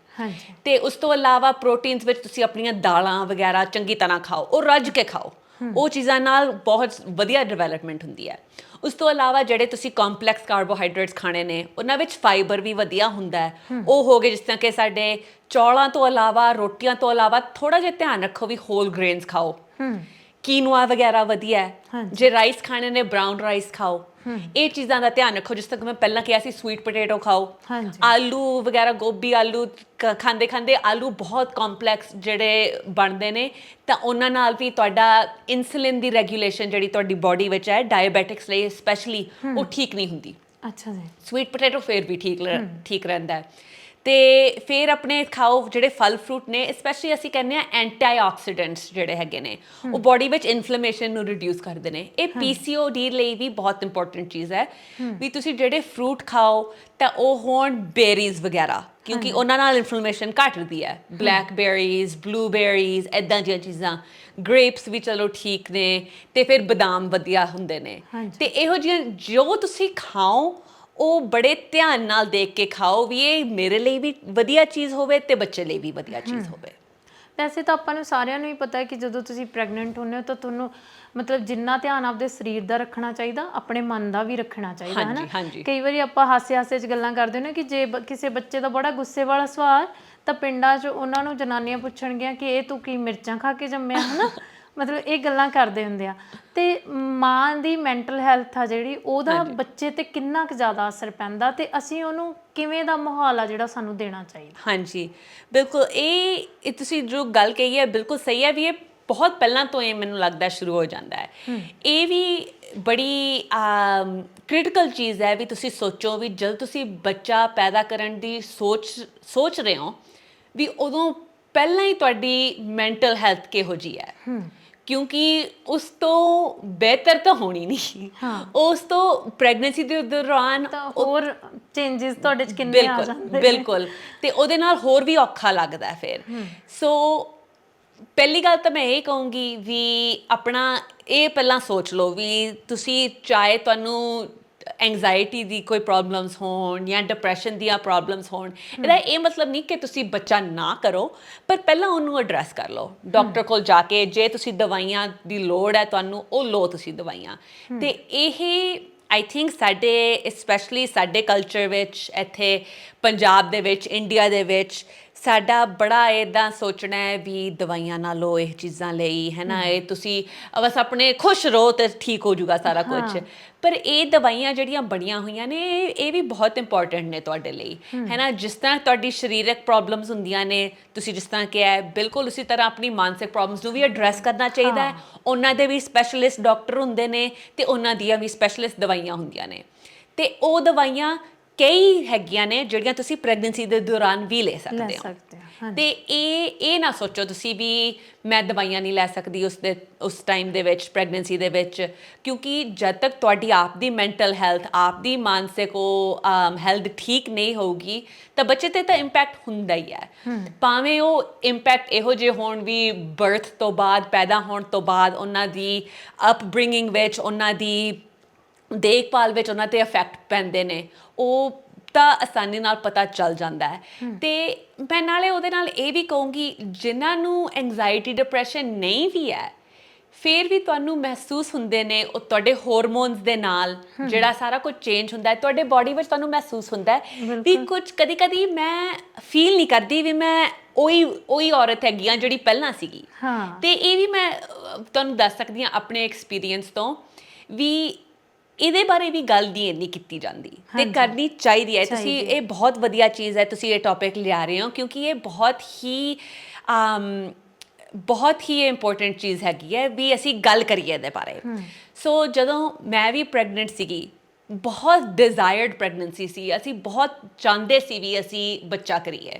ਤੇ ਉਸ ਤੋਂ ਇਲਾਵਾ ਪ੍ਰੋਟੀਨਸ ਵਿੱਚ ਤੁਸੀਂ ਆਪਣੀਆਂ ਦਾਲਾਂ ਵਗੈਰਾ ਚੰਗੀ ਤਰ੍ਹਾਂ ਖਾਓ, ਉਹ ਰੱਜ ਕੇ ਖਾਓ, ਉਹ ਚੀਜ਼ਾਂ ਨਾਲ ਬਹੁਤ ਵਧੀਆ ਡਿਵੈਲਪਮੈਂਟ ਹੁੰਦੀ ਹੈ। ਉਸ ਤੋਂ ਇਲਾਵਾ ਜਿਹੜੇ ਤੁਸੀਂ ਕੰਪਲੈਕਸ ਕਾਰਬੋਹਾਈਡਰੇਟਸ ਖਾਣੇ ਨੇ, ਉਹਨਾਂ ਵਿੱਚ ਫਾਈਬਰ ਵੀ ਵਧੀਆ ਹੁੰਦਾ ਹੈ, ਉਹ ਹੋ ਗਏ ਜਿਸ ਤਰ੍ਹਾਂ ਕਿ ਸਾਡੇ ਚੌਲਾਂ ਤੋਂ ਇਲਾਵਾ, ਰੋਟੀਆਂ ਤੋਂ ਇਲਾਵਾ ਥੋੜਾ ਜਿਹਾ ਧਿਆਨ ਰੱਖੋ ਵੀ ਹੋਲ ਗ੍ਰੇਨਸ ਖਾਓ, ਕੀਨੂਆ ਵਗੈਰਾ ਵਧੀਆ ਹੈ। ਜੇ ਰਾਈਸ ਖਾਣੇ ਨੇ, ਬਰਾਊਨ ਰਾਈਸ ਖਾਓ, ਇਹ ਚੀਜ਼ਾਂ ਦਾ ਧਿਆਨ ਰੱਖੋ। ਜਿਸ ਤੱਕ ਮੈਂ ਪਹਿਲਾਂ ਕਿਹਾ ਸੀ, ਸਵੀਟ ਪੋਟੇਟੋ ਖਾਓ, ਆਲੂ ਵਗੈਰਾ, ਗੋਭੀ ਆਲੂ ਖਾਂਦੇ ਖਾਂਦੇ ਆਲੂ ਬਹੁਤ ਕੰਪਲੈਕਸ ਜਿਹੜੇ ਬਣਦੇ ਨੇ, ਤਾਂ ਉਹਨਾਂ ਨਾਲ ਵੀ ਤੁਹਾਡਾ ਇਨਸੂਲਿਨ ਦੀ ਰੈਗੂਲੇਸ਼ਨ ਜਿਹੜੀ ਤੁਹਾਡੀ ਬੋਡੀ ਵਿੱਚ ਹੈ, ਡਾਇਬੈਟਿਕਸ ਲਈ ਸਪੈਸ਼ਲੀ, ਉਹ ਠੀਕ ਨਹੀਂ ਹੁੰਦੀ। ਅੱਛਾ ਜੀ। ਸਵੀਟ ਪੋਟੇਟੋ ਫਿਰ ਵੀ ਠੀਕ ਰਹਿੰਦਾ ਹੈ। ਤੇ ਫਿਰ ਆਪਣੇ ਖਾਓ ਜਿਹੜੇ ਫਲ ਫਰੂਟ ਨੇ, ਸਪੈਸ਼ਲੀ ਅਸੀਂ ਕਹਿੰਦੇ ਹਾਂ ਐਂਟੀਆਕਸੀਡੈਂਟਸ ਜਿਹੜੇ ਹੈਗੇ ਨੇ, ਉਹ ਬੋਡੀ ਵਿੱਚ ਇਨਫਲੇਮੇਸ਼ਨ ਨੂੰ ਰਿਡਿਊਸ ਕਰਦੇ ਨੇ। ਇਹ PCOD ਲਈ ਵੀ ਬਹੁਤ ਇੰਪੋਰਟੈਂਟ ਚੀਜ਼ ਹੈ ਵੀ ਤੁਸੀਂ ਜਿਹੜੇ ਫਰੂਟ ਖਾਓ ਤਾਂ ਉਹ ਹੋਣ ਬੇਰੀਜ਼ ਵਗੈਰਾ, ਕਿਉਂਕਿ ਉਹਨਾਂ ਨਾਲ ਇਨਫਲੇਮੇਸ਼ਨ ਘੱਟਦੀ ਹੈ। ਬਲੈਕਬੇਰੀਜ਼, ਬਲੂਬੇਰੀਜ਼, ਇੱਦਾਂ ਦੀਆਂ ਚੀਜ਼ਾਂ, ਗ੍ਰੇਪਸ ਵੀ ਚਲੋ ਠੀਕ ਨੇ, ਤੇ ਫਿਰ ਬਦਾਮ ਵਧੀਆ ਹੁੰਦੇ ਨੇ। ਤੇ ਇਹੋ ਜਿਹੀਆਂ ਜੋ ਤੁਸੀਂ ਖਾਓ ਉਹ ਬੜੇ ਧਿਆਨ ਨਾਲ ਦੇਖ ਕੇ ਖਾਓ ਵੀ ਇਹ ਮੇਰੇ ਲਈ ਵੀ ਵਧੀਆ ਚੀਜ਼ ਹੋਵੇ ਤੇ ਬੱਚੇ ਲਈ ਵੀ ਵਧੀਆ ਚੀਜ਼ ਹੋਵੇ। ਵੈਸੇ ਤਾਂ ਆਪਾਂ ਨੂੰ ਸਾਰਿਆਂ ਨੂੰ ਹੀ ਪਤਾ ਹੈ ਕਿ ਜਦੋਂ ਤੁਸੀਂ ਪ੍ਰੈਗਨੈਂਟ ਹੁੰਦੇ ਹੋ ਤਾਂ ਤੁਹਾਨੂੰ ਮਤਲਬ ਜਿੰਨਾ ਧਿਆਨ ਆਪਦੇ ਸਰੀਰ ਦਾ ਰੱਖਣਾ ਚਾਹੀਦਾ, ਆਪਣੇ ਮਨ ਦਾ ਵੀ ਰੱਖਣਾ ਚਾਹੀਦਾ, ਹੈ ਨਾ। ਕਈ ਵਾਰੀ ਆਪਾਂ ਹਾਸੇ 'ਚ ਗੱਲਾਂ ਕਰਦੇ ਨੇ ਕਿ ਜੇ ਕਿਸੇ ਬੱਚੇ ਦਾ ਬੜਾ ਗੁੱਸੇ ਵਾਲਾ ਸੁਭਾਅ ਤਾਂ ਪਿੰਡਾਂ 'ਚ ਉਹਨਾਂ ਨੂੰ ਜਨਾਨੀਆਂ ਪੁੱਛਣਗੀਆਂ ਕਿ ਇਹ ਤੂੰ ਕੀ ਮਿਰਚਾਂ ਖਾ ਕੇ ਜੰਮਿਆ, ਹੈ ਨਾ। ਮਤਲਬ ਇਹ ਗੱਲਾਂ ਕਰਦੇ ਹੁੰਦੇ ਆ। ਤੇ ਮਾਂ ਦੀ ਮੈਂਟਲ ਹੈਲਥ ਆ ਜਿਹੜੀ, ਉਹਦਾ ਬੱਚੇ ਤੇ ਕਿੰਨਾ ਕੁ ਜ਼ਿਆਦਾ ਅਸਰ ਪੈਂਦਾ, ਤੇ ਅਸੀਂ ਉਹਨੂੰ ਕਿਵੇਂ ਦਾ ਮਾਹੌਲ ਆ ਜਿਹੜਾ ਸਾਨੂੰ ਦੇਣਾ ਚਾਹੀਦਾ। ਹਾਂਜੀ, ਬਿਲਕੁਲ। ਇਹ ਤੁਸੀਂ ਜੋ ਗੱਲ ਕਹੀ ਹੈ ਬਿਲਕੁਲ ਸਹੀ ਹੈ ਵੀ ਇਹ ਬਹੁਤ ਪਹਿਲਾਂ ਤੋਂ ਇਹ ਮੈਨੂੰ ਲੱਗਦਾ ਸ਼ੁਰੂ ਹੋ ਜਾਂਦਾ ਹੈ। ਇਹ ਵੀ ਬੜੀ ਕ੍ਰਿਟੀਕਲ ਚੀਜ਼ ਹੈ ਵੀ ਤੁਸੀਂ ਸੋਚੋ ਵੀ ਜਦ ਤੁਸੀਂ ਬੱਚਾ ਪੈਦਾ ਕਰਨ ਦੀ ਸੋਚ ਰਹੇ ਹੋ ਵੀ ਉਦੋਂ ਪਹਿਲਾਂ ਹੀ ਤੁਹਾਡੀ ਮੈਂਟਲ ਹੈਲਥ ਕਿਹੋ ਜਿਹੀ ਹੈ, ਕਿਉਂਕਿ ਉਸ ਤੋਂ ਬਿਹਤਰ ਤਾਂ ਹੋਣੀ ਨਹੀਂ। ਉਸ ਤੋਂ ਪ੍ਰੈਗਨੈਂਸੀ ਦੇ ਦੌਰਾਨ ਹੋਰ ਚੇਂਜਸ ਤੁਹਾਡੇ 'ਚ ਕਿੰਨੇ ਆ ਜਾਂਦੇ। ਬਿਲਕੁਲ, ਤੇ ਉਹਦੇ ਨਾਲ ਹੋਰ ਵੀ ਔਖਾ ਲੱਗਦਾ ਫਿਰ। ਸੋ ਪਹਿਲੀ ਗੱਲ ਤਾਂ ਮੈਂ ਇਹ ਕਹੂੰਗੀ ਵੀ ਆਪਣਾ ਇਹ ਪਹਿਲਾਂ ਸੋਚ ਲਓ ਵੀ ਤੁਸੀਂ ਚਾਹੇ ਤੁਹਾਨੂੰ ਐਂਗਜ਼ਾਇਟੀ ਦੀ ਕੋਈ ਪ੍ਰੋਬਲਮਸ ਹੋਣ ਜਾਂ ਡਿਪਰੈਸ਼ਨ ਦੀਆਂ ਪ੍ਰੋਬਲਮਸ ਹੋਣ, ਇਹਦਾ ਇਹ ਮਤਲਬ ਨਹੀਂ ਕਿ ਤੁਸੀਂ ਬੱਚਾ ਨਾ ਕਰੋ, ਪਰ ਪਹਿਲਾਂ ਉਹਨੂੰ ਐਡਰੈਸ ਕਰ ਲਓ ਡਾਕਟਰ ਕੋਲ ਜਾ ਕੇ। ਜੇ ਤੁਸੀਂ ਦਵਾਈਆਂ ਦੀ ਲੋੜ ਹੈ ਤੁਹਾਨੂੰ, ਉਹ ਲਓ ਤੁਸੀਂ ਦਵਾਈਆਂ। ਤੇ ਇਹ ਆਈ ਥਿੰਕ ਸਾਡੇ ਸਪੈਸ਼ਲੀ ਸਾਡੇ ਕਲਚਰ ਵਿੱਚ, ਇੱਥੇ ਪੰਜਾਬ ਦੇ ਵਿੱਚ, ਇੰਡੀਆ ਦੇ ਵਿੱਚ ਸਾਡਾ ਬੜਾ ਇੱਦਾਂ ਸੋਚਣਾ ਹੈ ਵੀ ਦਵਾਈਆਂ ਨਾ ਲਓ ਇਹ ਚੀਜ਼ਾਂ ਲਈ, ਹੈ ਨਾ, ਇਹ ਤੁਸੀਂ ਬਸ ਆਪਣੇ ਖੁਸ਼ ਰਹੋ ਤੇ ਠੀਕ ਹੋ ਜਾਊਗਾ ਸਾਰਾ ਕੁਝ। ਪਰ ਇਹ ਦਵਾਈਆਂ ਜਿਹੜੀਆਂ ਬਣੀਆਂ ਹੋਈਆਂ ਨੇ, ਇਹ ਵੀ ਬਹੁਤ ਇੰਪੋਰਟੈਂਟ ਨੇ ਤੁਹਾਡੇ ਲਈ, ਹੈ ਨਾ। ਜਿਸ ਤਰ੍ਹਾਂ ਤੁਹਾਡੀ ਸਰੀਰਕ ਪ੍ਰੋਬਲਮਸ ਹੁੰਦੀਆਂ ਨੇ, ਤੁਸੀਂ ਜਿਸ ਤਰ੍ਹਾਂ ਕਿਹਾ ਹੈ, ਬਿਲਕੁਲ ਉਸੇ ਤਰ੍ਹਾਂ ਆਪਣੀ ਮਾਨਸਿਕ ਪ੍ਰੋਬਲਮਸ ਨੂੰ ਵੀ ਐਡਰੈਸ ਕਰਨਾ ਚਾਹੀਦਾ ਹੈ। ਉਹਨਾਂ ਦੇ ਵੀ ਸਪੈਸ਼ਲਿਸਟ ਡਾਕਟਰ ਹੁੰਦੇ ਨੇ ਤੇ ਉਹਨਾਂ ਦੀਆਂ ਵੀ ਸਪੈਸ਼ਲਿਸਟ ਦਵਾਈਆਂ ਹੁੰਦੀਆਂ ਨੇ, ਤੇ ਉਹ ਦਵਾਈਆਂ ਕਈ ਹੈਗੀਆਂ ਨੇ ਜਿਹੜੀਆਂ ਤੁਸੀਂ ਪ੍ਰੈਗਨੈਂਸੀ ਦੇ ਦੌਰਾਨ ਵੀ ਲੈ ਲੈ ਸਕਦੇ ਹੋ। ਸਕਦੇ ਹਾਂ, ਹਾਂਜੀ। ਤੇ ਇਹ ਨਾ ਸੋਚੋ ਤੁਸੀਂ ਵੀ ਮੈਂ ਦਵਾਈਆਂ ਨਹੀਂ ਲੈ ਸਕਦੀ ਉਸ ਟਾਈਮ ਦੇ ਵਿੱਚ, ਪ੍ਰੈਗਨੈਂਸੀ ਦੇ ਵਿੱਚ, ਕਿਉਂਕਿ ਜਦ ਤੱਕ ਤੁਹਾਡੀ ਆਪ ਦੀ ਮੈਂਟਲ ਹੈਲਥ, ਆਪ ਦੀ ਮਾਨਸਿਕ ਹੈਲਥ ਠੀਕ ਨਹੀਂ ਹੋਊਗੀ ਤਾਂ ਬੱਚੇ ਤੇ ਤਾਂ ਇੰਪੈਕਟ ਹੁੰਦਾ ਹੀ ਹੈ। ਭਾਵੇਂ ਉਹ ਇੰਪੈਕਟ ਇਹੋ ਜਿਹੇ ਹੋਣ ਵੀ ਬਰਥ ਤੋਂ ਬਾਅਦ, ਪੈਦਾ ਹੋਣ ਤੋਂ ਬਾਅਦ ਉਹਨਾਂ ਦੀ ਅਪਬ੍ਰਿੰਗਿੰਗ ਵਿੱਚ, ਉਹਨਾਂ ਦੀ ਦੇਖਭਾਲ ਵਿੱਚ ਉਹਨਾਂ ਤੇ ਇਫੈਕਟ ਪੈਂਦੇ ਨੇ, ਉਹ ਤਾਂ ਆਸਾਨੀ ਨਾਲ ਪਤਾ ਚੱਲ ਜਾਂਦਾ ਹੈ। ਤੇ ਮੈਂ ਨਾਲੇ ਉਹਦੇ ਨਾਲ ਇਹ ਵੀ ਕਹੂੰਗੀ, ਜਿਨ੍ਹਾਂ ਨੂੰ ਐਂਗਜ਼ਾਇਟੀ ਡਿਪਰੈਸ਼ਨ ਨਹੀਂ ਵੀ ਹੈ, ਫਿਰ ਵੀ ਤੁਹਾਨੂੰ ਮਹਿਸੂਸ ਹੁੰਦੇ ਨੇ, ਉਹ ਤੁਹਾਡੇ ਹਾਰਮੋਨਸ ਦੇ ਨਾਲ ਜਿਹੜਾ ਸਾਰਾ ਕੁਝ ਚੇਂਜ ਹੁੰਦਾ ਹੈ ਤੁਹਾਡੇ ਬਾਡੀ ਵਿੱਚ, ਤੁਹਾਨੂੰ ਮਹਿਸੂਸ ਹੁੰਦਾ ਹੈ ਵੀ ਕੁਝ ਕਦੀ ਮੈਂ ਫੀਲ ਨਹੀਂ ਕਰਦੀ ਵੀ ਮੈਂ ਉਹੀ ਔਰਤ ਹੈਗੀ ਆ ਜਿਹੜੀ ਪਹਿਲਾਂ ਸੀਗੀ। ਤੇ ਇਹ ਵੀ ਮੈਂ ਤੁਹਾਨੂੰ ਦੱਸ ਸਕਦੀ ਹਾਂ ਆਪਣੇ ਐਕਸਪੀਰੀਅੰਸ ਤੋਂ ਵੀ ਇਹਦੇ ਬਾਰੇ ਵੀ ਗੱਲ ਨਹੀਂ ਇੰਨੀ ਕੀਤੀ ਜਾਂਦੀ ਤੇ ਕਰਨੀ ਚਾਹੀਦੀ ਹੈ। ਤੁਸੀਂ ਇਹ ਬਹੁਤ ਵਧੀਆ ਚੀਜ਼ ਹੈ, ਤੁਸੀਂ ਇਹ ਟੌਪਿਕ ਲਿਆ ਰਹੇ ਹੋ, ਕਿਉਂਕਿ ਇਹ ਬਹੁਤ ਹੀ ਇੰਪੋਰਟੈਂਟ ਚੀਜ਼ ਹੈਗੀ ਹੈ ਵੀ ਅਸੀਂ ਗੱਲ ਕਰੀਏ ਇਹਦੇ ਬਾਰੇ। ਸੋ ਜਦੋਂ ਮੈਂ ਵੀ ਪ੍ਰੈਗਨੈਂਟ ਸੀਗੀ, ਬਹੁਤ ਡਿਜ਼ਾਇਰਡ ਪ੍ਰੈਗਨੈਂਸੀ ਸੀ, ਅਸੀਂ ਬਹੁਤ ਚਾਹੁੰਦੇ ਸੀ ਵੀ ਅਸੀਂ ਬੱਚਾ ਕਰੀਏ,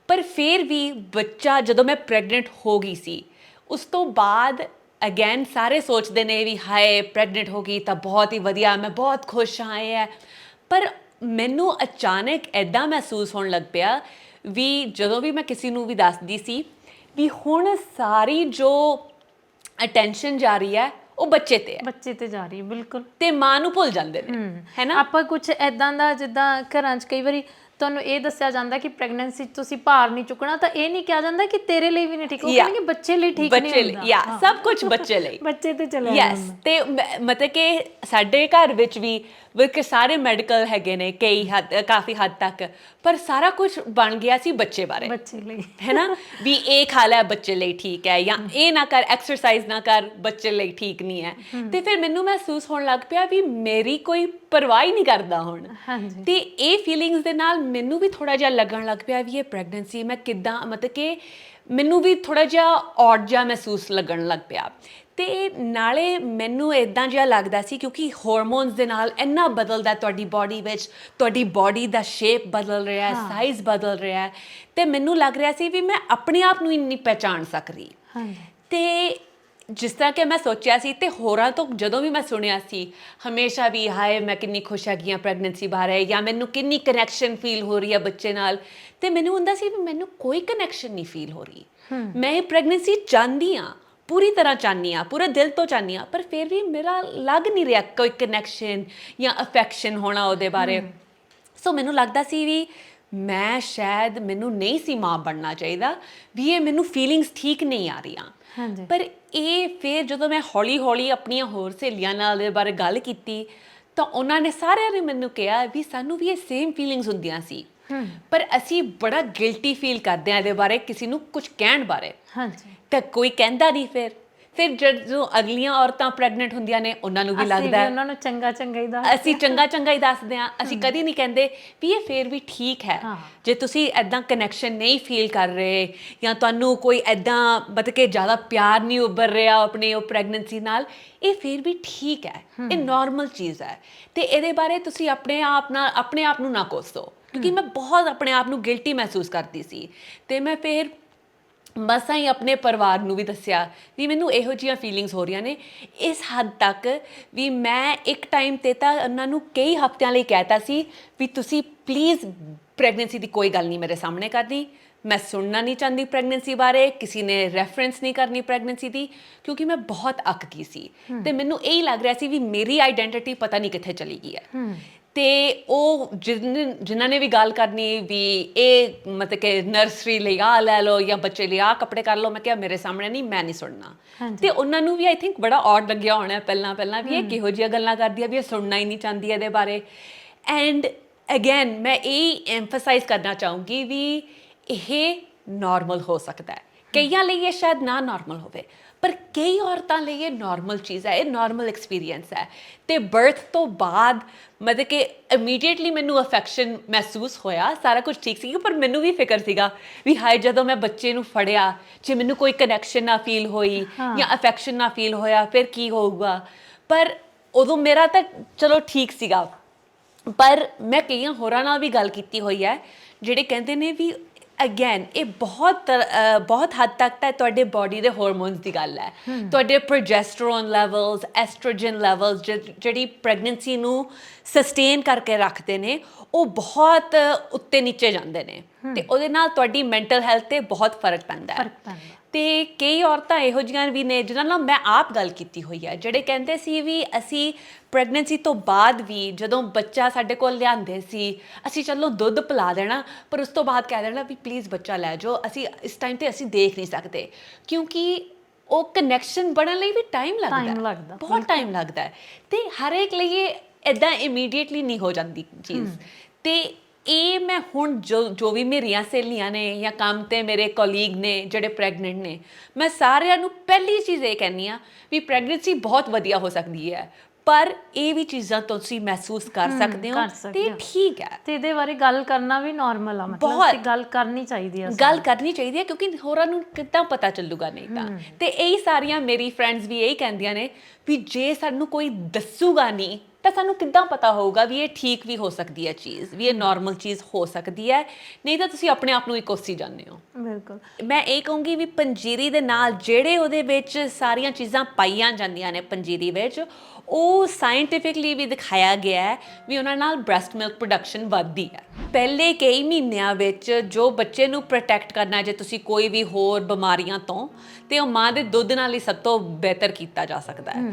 ਪਰ ਫਿਰ ਵੀ ਬੱਚਾ ਜਦੋਂ ਮੈਂ ਪ੍ਰੈਗਨੈਂਟ ਹੋ ਗਈ ਸੀ, ਉਸ ਤੋਂ ਬਾਅਦ ਅਗੇਨ ਸਾਰੇ ਸੋਚਦੇ ਨੇ ਵੀ ਹਾਏ ਪ੍ਰੈਗਨੈਂਟ ਹੋ ਗਈ ਤਾਂ ਬਹੁਤ ਹੀ ਵਧੀਆ, ਮੈਂ ਬਹੁਤ ਖੁਸ਼ ਹਾਂ ਇਹ ਹੈ। ਪਰ ਮੈਨੂੰ ਅਚਾਨਕ ਇੱਦਾਂ ਮਹਿਸੂਸ ਹੋਣ ਲੱਗ ਪਿਆ ਵੀ ਜਦੋਂ ਵੀ ਮੈਂ ਕਿਸੇ ਨੂੰ ਵੀ ਦੱਸਦੀ ਸੀ ਵੀ ਹੁਣ ਸਾਰੀ ਜੋ ਅਟੈਂਸ਼ਨ ਜਾ ਰਹੀ ਹੈ ਉਹ ਬੱਚੇ ਤੇ ਜਾ ਰਹੀ ਹੈ, ਬਿਲਕੁਲ। ਤੇ ਮਾਂ ਨੂੰ ਭੁੱਲ ਜਾਂਦੇ ਨੇ, ਹੈ ਨਾ। ਆਪਾਂ ਕੁਝ ਐਦਾਂ ਦਾ, ਜਿੱਦਾਂ ਘਰਾਂ 'ਚ ਕਈ ਵਾਰੀ ਤੁਹਾਨੂੰ ਇਹ ਦੱਸਿਆ ਜਾਂਦਾ ਕਿ ਪ੍ਰੈਗਨੈਂਸੀ 'ਚ ਤੁਸੀਂ ਭਾਰ ਨਹੀਂ ਚੁੱਕਣਾ, ਤਾਂ ਇਹ ਨਹੀਂ ਕਿਹਾ ਜਾਂਦਾ ਕਿ ਤੇਰੇ ਲਈ ਵੀ ਨਹੀਂ ਠੀਕ, ਉਹ ਕਹਿੰਦੇ ਕਿ ਬੱਚੇ ਲਈ ਠੀਕ ਨਹੀਂ ਹੁੰਦਾ। ਸਭ ਕੁਝ ਬੱਚੇ ਲਈ, ਬੱਚੇ ਤੇ ਚੱਲਿਆ ਜਾਂਦਾ। ਤੇ ਮਤਲਬ ਕਿ ਸਾਡੇ ਘਰ ਵਿੱਚ ਵੀ ਕਿ ਸਾਰੇ ਮੈਡੀਕਲ ਹੈਗੇ ਨੇ ਕਾਫੀ ਹੱਦ ਤੱਕ, ਪਰ ਸਾਰਾ ਕੁਝ ਬਣ ਗਿਆ ਸੀ ਬੱਚੇ ਬਾਰੇ, ਬੱਚੇ ਲਈ, ਹੈ ਨਾ। ਵੀ ਇਹ ਖਾ ਲੈ ਬੱਚੇ ਲਈ ਠੀਕ ਹੈ, ਜਾਂ ਇਹ ਨਾ ਕਰ, ਐਕਸਰਸਾਈਜ਼ ਨਾ ਕਰ, ਬੱਚੇ ਲਈ ਠੀਕ ਨਹੀਂ ਹੈ। ਤੇ ਫਿਰ ਮੈਨੂੰ ਮਹਿਸੂਸ ਹੋਣ ਲੱਗ ਪਿਆ ਵੀ ਮੇਰੀ ਕੋਈ ਪਰਵਾਹ ਹੀ ਨਹੀਂ ਕਰਦਾ ਹੁਣ। ਤੇ ਇਹ ਫੀਲਿੰਗਸ ਦੇ ਨਾਲ ਮੈਨੂੰ ਵੀ ਥੋੜਾ ਜਿਹਾ ਲੱਗਣ ਲੱਗ ਪਿਆ ਵੀ ਇਹ ਪ੍ਰੈਗਨੈਂਸੀ ਮੈਂ ਕਿੱਦਾਂ, ਮਤਲਬ ਕਿ ਮੈਨੂੰ ਵੀ ਥੋੜਾ ਜਿਹਾ ਔਡ ਜਿਹਾ ਮਹਿਸੂਸ ਲੱਗਣ ਲੱਗ ਪਿਆ। ਤੇ ਨਾਲੇ ਮੈਨੂੰ ਇੱਦਾਂ ਜਿਹਾ ਲੱਗਦਾ ਸੀ ਕਿਉਂਕਿ ਹਾਰਮੋਨਸ ਦੇ ਨਾਲ ਇੰਨਾ ਬਦਲਦਾ ਤੁਹਾਡੀ ਬਾਡੀ ਵਿੱਚ, ਤੁਹਾਡੀ ਬਾਡੀ ਦਾ ਸ਼ੇਪ ਬਦਲ ਰਿਹਾ ਹੈ, ਸਾਈਜ਼ ਬਦਲ ਰਿਹਾ ਹੈ, ਤੇ ਮੈਨੂੰ ਲੱਗ ਰਿਹਾ ਸੀ ਵੀ ਮੈਂ ਆਪਣੇ ਆਪ ਨੂੰ ਹੀ ਨਹੀਂ ਪਹਿਚਾਣ ਸਕਦੀ। ਤੇ ਜਿਸ ਤਰ੍ਹਾਂ ਕਿ ਮੈਂ ਸੋਚਿਆ ਸੀ ਤੇ ਹੋਰਾਂ ਤੋਂ ਜਦੋਂ ਵੀ ਮੈਂ ਸੁਣਿਆ ਸੀ, ਹਮੇਸ਼ਾ ਵੀ ਹਾਏ ਮੈਂ ਕਿੰਨੀ ਖੁਸ਼ ਹੈਗੀ ਹਾਂ ਪ੍ਰੈਗਨੈਂਸੀ ਬਾਰੇ, ਜਾਂ ਮੈਨੂੰ ਕਿੰਨੀ ਕਨੈਕਸ਼ਨ ਫੀਲ ਹੋ ਰਹੀ ਹੈ ਬੱਚੇ ਨਾਲ, ਤੇ ਮੈਨੂੰ ਹੁੰਦਾ ਸੀ ਵੀ ਮੈਨੂੰ ਕੋਈ ਕਨੈਕਸ਼ਨ ਨਹੀਂ ਫੀਲ ਹੋ ਰਹੀ। ਮੈਂ ਇਹ ਪ੍ਰੈਗਨੈਂਸੀ ਚਾਹੁੰਦੀ ਹਾਂ, ਪੂਰੀ ਤਰ੍ਹਾਂ ਚਾਹੁੰਦੀ ਹਾਂ, ਪੂਰੇ ਦਿਲ ਤੋਂ ਚਾਹੁੰਦੀ ਹਾਂ, ਪਰ ਫਿਰ ਵੀ ਮੇਰਾ ਲੱਗ ਨਹੀਂ ਰਿਹਾ ਕੋਈ ਕਨੈਕਸ਼ਨ ਜਾਂ ਅਫੈਕਸ਼ਨ ਹੋਣਾ ਉਹਦੇ ਬਾਰੇ। ਸੋ ਮੈਨੂੰ ਲੱਗਦਾ ਸੀ ਵੀ ਮੈਂ ਸ਼ਾਇਦ ਮੈਨੂੰ ਨਹੀਂ ਸੀ ਮਾਂ ਬਣਨਾ ਚਾਹੀਦਾ, ਵੀ ਇਹ ਮੈਨੂੰ ਫੀਲਿੰਗਸ ਠੀਕ ਨਹੀਂ ਆ ਰਹੀਆਂ। ਪਰ ਇਹ ਫਿਰ ਜਦੋਂ ਮੈਂ ਹੌਲੀ ਹੌਲੀ ਆਪਣੀਆਂ ਹੋਰ ਸਹੇਲੀਆਂ ਨਾਲ ਇਹਦੇ ਬਾਰੇ ਗੱਲ ਕੀਤੀ ਤਾਂ ਉਹਨਾਂ ਨੇ ਸਾਰਿਆਂ ਨੇ ਮੈਨੂੰ ਕਿਹਾ ਵੀ ਸਾਨੂੰ ਵੀ ਇਹ ਸੇਮ ਫੀਲਿੰਗਸ ਹੁੰਦੀਆਂ ਸੀ, ਪਰ ਅਸੀਂ ਬੜਾ ਗਿਲਟੀ ਫੀਲ ਕਰਦੇ ਹਾਂ ਇਹਦੇ ਬਾਰੇ ਕਿਸੇ ਨੂੰ ਕੁਝ ਕਹਿਣ ਬਾਰੇ। ਤਾਂ ਕੋਈ ਕਹਿੰਦਾ ਨਹੀਂ। ਫਿਰ ਜਦੋਂ ਅਗਲੀਆਂ ਔਰਤਾਂ ਪ੍ਰੈਗਨੈਂਟ ਹੁੰਦੀਆਂ ਨੇ ਉਹਨਾਂ ਨੂੰ ਵੀ ਲੱਗਦਾ ਹੈ, ਉਹਨਾਂ ਨੂੰ ਚੰਗਾ ਹੀ ਅਸੀਂ ਚੰਗਾ ਹੀ ਦੱਸਦੇ ਹਾਂ। ਅਸੀਂ ਕਦੀ ਨਹੀਂ ਕਹਿੰਦੇ ਵੀ ਇਹ ਫਿਰ ਵੀ ਠੀਕ ਹੈ, ਜੇ ਤੁਸੀਂ ਐਦਾਂ ਕਨੈਕਸ਼ਨ ਨਹੀਂ ਫੀਲ ਕਰ ਰਹੇ ਜਾਂ ਤੁਹਾਨੂੰ ਕੋਈ ਐਦਾਂ ਮਤਲਬ ਕਿ ਜ਼ਿਆਦਾ ਪਿਆਰ ਨਹੀਂ ਉੱਭਰ ਰਿਹਾ ਆਪਣੀ ਉਹ ਪ੍ਰੈਗਨੈਂਸੀ ਨਾਲ, ਇਹ ਫਿਰ ਵੀ ਠੀਕ ਹੈ, ਇਹ ਨੋਰਮਲ ਚੀਜ਼ ਹੈ। ਤੇ ਇਹਦੇ ਬਾਰੇ ਤੁਸੀਂ ਆਪਣੇ ਆਪ ਨੂੰ ਨਾ ਕੋਸੋ, ਕਿਉਂਕਿ ਮੈਂ ਬਹੁਤ ਆਪਣੇ ਆਪ ਨੂੰ ਗਿਲਟੀ ਮਹਿਸੂਸ ਕਰਦੀ ਸੀ। ਤੇ ਮੈਂ ਫਿਰ ਮਸਾਂ ਹੀ ਆਪਣੇ ਪਰਿਵਾਰ ਨੂੰ ਵੀ ਦੱਸਿਆ ਵੀ ਮੈਨੂੰ ਇਹੋ ਜਿਹੀਆਂ ਫੀਲਿੰਗਸ ਹੋ ਰਹੀਆਂ ਨੇ। ਇਸ ਹੱਦ ਤੱਕ ਵੀ ਮੈਂ ਇੱਕ ਟਾਈਮ 'ਤੇ ਤਾਂ ਉਹਨਾਂ ਨੂੰ ਕਈ ਹਫ਼ਤਿਆਂ ਲਈ ਕਹਿਤਾ ਸੀ ਵੀ ਤੁਸੀਂ ਪਲੀਜ਼ ਪ੍ਰੈਗਨੈਂਸੀ ਦੀ ਕੋਈ ਗੱਲ ਨਹੀਂ ਮੇਰੇ ਸਾਹਮਣੇ ਕਰਨੀ, ਮੈਂ ਸੁਣਨਾ ਨਹੀਂ ਚਾਹੁੰਦੀ ਪ੍ਰੈਗਨੈਂਸੀ ਬਾਰੇ, ਕਿਸੇ ਨੇ ਰੈਫਰੈਂਸ ਨਹੀਂ ਕਰਨੀ ਪ੍ਰੈਗਨੈਂਸੀ ਦੀ, ਕਿਉਂਕਿ ਮੈਂ ਬਹੁਤ ਅੱਕ ਗਈ ਸੀ। ਤੇ ਮੈਨੂੰ ਇਹੀ ਲੱਗ ਰਿਹਾ ਸੀ ਵੀ ਮੇਰੀ ਆਈਡੈਂਟੀਟੀ ਪਤਾ ਨਹੀਂ ਕਿੱਥੇ ਚਲੀ ਗਈ ਹੈ। ਤੇ ਉਹ ਜਿਨ੍ਹਾਂ ਨੇ ਵੀ ਗੱਲ ਕਰਨੀ ਵੀ ਇਹ ਮਤਲਬ ਕਿ ਨਰਸਰੀ ਲਈ ਆਹ ਲੈ ਲਓ ਜਾਂ ਬੱਚੇ ਲਈ ਆਹ ਕੱਪੜੇ ਕਰ ਲਓ, ਮੈਂ ਕਿਹਾ ਮੇਰੇ ਸਾਹਮਣੇ ਨਹੀਂ, ਮੈਂ ਨਹੀਂ ਸੁਣਨਾ। ਤੇ ਉਹਨਾਂ ਨੂੰ ਵੀ ਆਈ ਥਿੰਕ ਬੜਾ ਔਡ ਲੱਗਿਆ ਹੋਣਾ ਪਹਿਲਾਂ ਵੀ ਇਹ ਕਿਹੋ ਜਿਹੀਆਂ ਗੱਲਾਂ ਕਰਦੀ ਆ ਵੀ ਇਹ ਸੁਣਨਾ ਹੀ ਨਹੀਂ ਚਾਹੁੰਦੀ ਇਹਦੇ ਬਾਰੇ। ਐਂਡ ਅਗੇਨ ਮੈਂ ਇਹ ਐਮਫਸਾਈਜ਼ ਕਰਨਾ ਚਾਹੂੰਗੀ ਵੀ ਇਹ ਨਾਰਮਲ ਹੋ ਸਕਦਾ ਹੈ। ਕਈਆਂ ਲਈ ਇਹ ਸ਼ਾਇਦ ਨਾ ਨਾਰਮਲ ਹੋਵੇ, ਪਰ ਕਈ ਔਰਤਾਂ ਲਈ ਇਹ ਨਾਰਮਲ ਚੀਜ਼ ਹੈ, ਇਹ ਨਾਰਮਲ ਐਕਸਪੀਰੀਅੰਸ ਹੈ। ਤੇ ਬਰਥ ਤੋਂ ਬਾਅਦ ਮਤਲਬ ਕਿ ਇਮੀਡੀਏਟਲੀ ਮੈਨੂੰ ਅਫੈਕਸ਼ਨ ਮਹਿਸੂਸ ਹੋਇਆ, ਸਾਰਾ ਕੁਝ ਠੀਕ ਸੀ, ਪਰ ਮੈਨੂੰ ਵੀ ਫਿਕਰ ਸੀਗਾ ਵੀ ਹਾਏ ਜਦੋਂ ਮੈਂ ਬੱਚੇ ਨੂੰ ਫੜਿਆ, ਜੇ ਮੈਨੂੰ ਕੋਈ ਕਨੈਕਸ਼ਨ ਨਾ ਫੀਲ ਹੋਈ ਜਾਂ ਅਫੈਕਸ਼ਨ ਨਾ ਫੀਲ ਹੋਇਆ ਫਿਰ ਕੀ ਹੋਊਗਾ। ਪਰ ਉਦੋਂ ਮੇਰਾ ਤਾਂ ਚਲੋ ਠੀਕ ਸੀਗਾ, ਪਰ ਮੈਂ ਕਈਆਂ ਹੋਰਾਂ ਨਾਲ ਵੀ ਗੱਲ ਕੀਤੀ ਹੋਈ ਹੈ ਜਿਹੜੇ ਕਹਿੰਦੇ ਨੇ ਵੀ ਅਗੇਨ ਇਹ ਬਹੁਤ ਹੱਦ ਤੱਕ ਤਾਂ ਤੁਹਾਡੇ ਬਾਡੀ ਦੇ ਹਾਰਮੋਨਸ ਦੀ ਗੱਲ ਹੈ। ਤੁਹਾਡੇ ਪ੍ਰੋਜੈਸਟਰੋਨ ਲੈਵਲਸ, ਐਸਟ੍ਰੋਜਨ ਲੈਵਲਸ ਜਿਹੜੀ ਪ੍ਰੈਗਨੈਂਸੀ ਨੂੰ ਸਸਟੇਨ ਕਰਕੇ ਰੱਖਦੇ ਨੇ ਉਹ ਬਹੁਤ ਉੱਤੇ ਨੀਚੇ ਜਾਂਦੇ ਨੇ ਤੇ ਉਹਦੇ ਨਾਲ ਤੁਹਾਡੀ ਮੈਂਟਲ ਹੈਲਥ ਤੇ ਬਹੁਤ ਫਰਕ ਪੈਂਦਾ ਹੈ। ਤੇ ਕਈ ਔਰਤਾਂ ਇਹੋ ਜਿਹੀਆਂ ਵੀ ਨੇ ਜਿਨ੍ਹਾਂ ਨਾਲ ਮੈਂ ਆਪ ਗੱਲ ਕੀਤੀ ਹੋਈ ਹੈ ਜਿਹੜੇ ਕਹਿੰਦੇ ਸੀ ਵੀ ਅਸੀਂ ਪ੍ਰੈਗਨੈਂਸੀ ਤੋਂ ਬਾਅਦ ਵੀ ਜਦੋਂ ਬੱਚਾ ਸਾਡੇ ਕੋਲ ਲਿਆਂਦੇ ਸੀ ਅਸੀਂ ਚਲੋ ਦੁੱਧ ਪਿਲਾ ਦੇਣਾ ਪਰ ਉਸ ਤੋਂ ਬਾਅਦ ਕਹਿ ਦੇਣਾ ਵੀ ਪਲੀਜ਼ ਬੱਚਾ ਲੈ ਜਾਓ, ਅਸੀਂ ਇਸ ਟਾਈਮ ਤੇ ਅਸੀਂ ਦੇਖ ਨਹੀਂ ਸਕਦੇ ਕਿਉਂਕਿ ਉਹ ਕਨੈਕਸ਼ਨ ਬਣਨ ਲਈ ਵੀ ਟਾਈਮ ਲੱਗਦਾ ਬਹੁਤ ਟਾਈਮ ਲੱਗਦਾ ਹੈ ਤੇ ਹਰ ਇੱਕ ਲਈ ਇਹ ਇੱਦਾਂ ਇਮੀਡੀਏਟਲੀ ਨਹੀਂ ਹੋ ਜਾਂਦੀ ਚੀਜ਼। ਤੇ ਇਹ ਮੈਂ ਹੁਣ ਜੋ ਵੀ ਮੇਰੀਆਂ ਸਹੇਲੀਆਂ ਨੇ ਜਾਂ ਕੰਮ 'ਤੇ ਮੇਰੇ ਕੋਲੀਗ ਨੇ ਜਿਹੜੇ ਪ੍ਰੈਗਨੈਂਟ ਨੇ ਮੈਂ ਸਾਰਿਆਂ ਨੂੰ ਪਹਿਲੀ ਚੀਜ਼ ਇਹ ਕਹਿੰਦੀ ਹਾਂ ਵੀ ਪ੍ਰੈਗਨੈਂਸੀ ਬਹੁਤ ਵਧੀਆ ਹੋ ਸਕਦੀ ਹੈ ਪਰ ਇਹ ਵੀ ਚੀਜ਼ਾਂ ਤੁਸੀਂ ਮਹਿਸੂਸ ਕਰ ਸਕਦੇ ਹੋ ਤੇ ਠੀਕ ਹੈ ਤੇ ਇਹਦੇ ਬਾਰੇ ਗੱਲ ਕਰਨਾ ਵੀ ਨਾਰਮਲ ਆ, ਮਤਲਬ ਗੱਲ ਕਰਨੀ ਚਾਹੀਦੀ ਹੈ ਕਿਉਂਕਿ ਹੋਰਾਂ ਨੂੰ ਕਿੱਦਾਂ ਪਤਾ ਚੱਲੂਗਾ ਨਹੀਂ ਤਾਂ। ਤੇ ਇਹੀ ਸਾਰੀਆਂ ਮੇਰੀ ਫਰੈਂਡਸ ਵੀ ਇਹੀ ਕਹਿੰਦੀਆਂ ਨੇ ਵੀ ਜੇ ਸਾਨੂੰ ਕੋਈ ਦੱਸੂਗਾ ਨਹੀਂ ਤਾਂ ਸਾਨੂੰ ਕਿੱਦਾਂ ਪਤਾ ਹੋਊਗਾ ਵੀ ਇਹ ਠੀਕ ਵੀ ਹੋ ਸਕਦੀ ਹੈ ਚੀਜ਼, ਵੀ ਇਹ ਨਾਰਮਲ ਚੀਜ਼ ਹੋ ਸਕਦੀ ਹੈ, ਨਹੀਂ ਤਾਂ ਤੁਸੀਂ ਆਪਣੇ ਆਪ ਨੂੰ ਹੀ ਕੋਸੀ ਜਾਂਦੇ ਹੋ। ਬਿਲਕੁਲ ਮੈਂ ਇਹ ਕਹੂੰਗੀ ਵੀ ਪੰਜੀਰੀ ਦੇ ਨਾਲ ਜਿਹੜੇ ਉਹਦੇ ਵਿੱਚ ਸਾਰੀਆਂ ਚੀਜ਼ਾਂ ਪਾਈਆਂ ਜਾਂਦੀਆਂ ਨੇ ਪੰਜੀਰੀ ਵਿੱਚ ਉਹ ਸਾਇੰਟੀਫਿਕਲੀ ਵੀ ਦਿਖਾਇਆ ਗਿਆ ਹੈ ਵੀ ਉਹਨਾਂ ਨਾਲ ਬ੍ਰੈਸਟ ਮਿਲਕ ਪ੍ਰੋਡਕਸ਼ਨ ਵੱਧਦੀ ਹੈ। ਪਹਿਲੇ ਕਈ ਮਹੀਨਿਆਂ ਵਿੱਚ ਜੋ ਬੱਚੇ ਨੂੰ ਪ੍ਰੋਟੈਕਟ ਕਰਨਾ ਜੇ ਤੁਸੀਂ ਕੋਈ ਵੀ ਹੋਰ ਬਿਮਾਰੀਆਂ ਤੋਂ ਤੇ ਉਹ ਮਾਂ ਦੇ ਦੁੱਧ ਨਾਲ ਹੀ ਸਭ ਤੋਂ ਬਿਹਤਰ ਕੀਤਾ ਜਾ ਸਕਦਾ ਹੈ।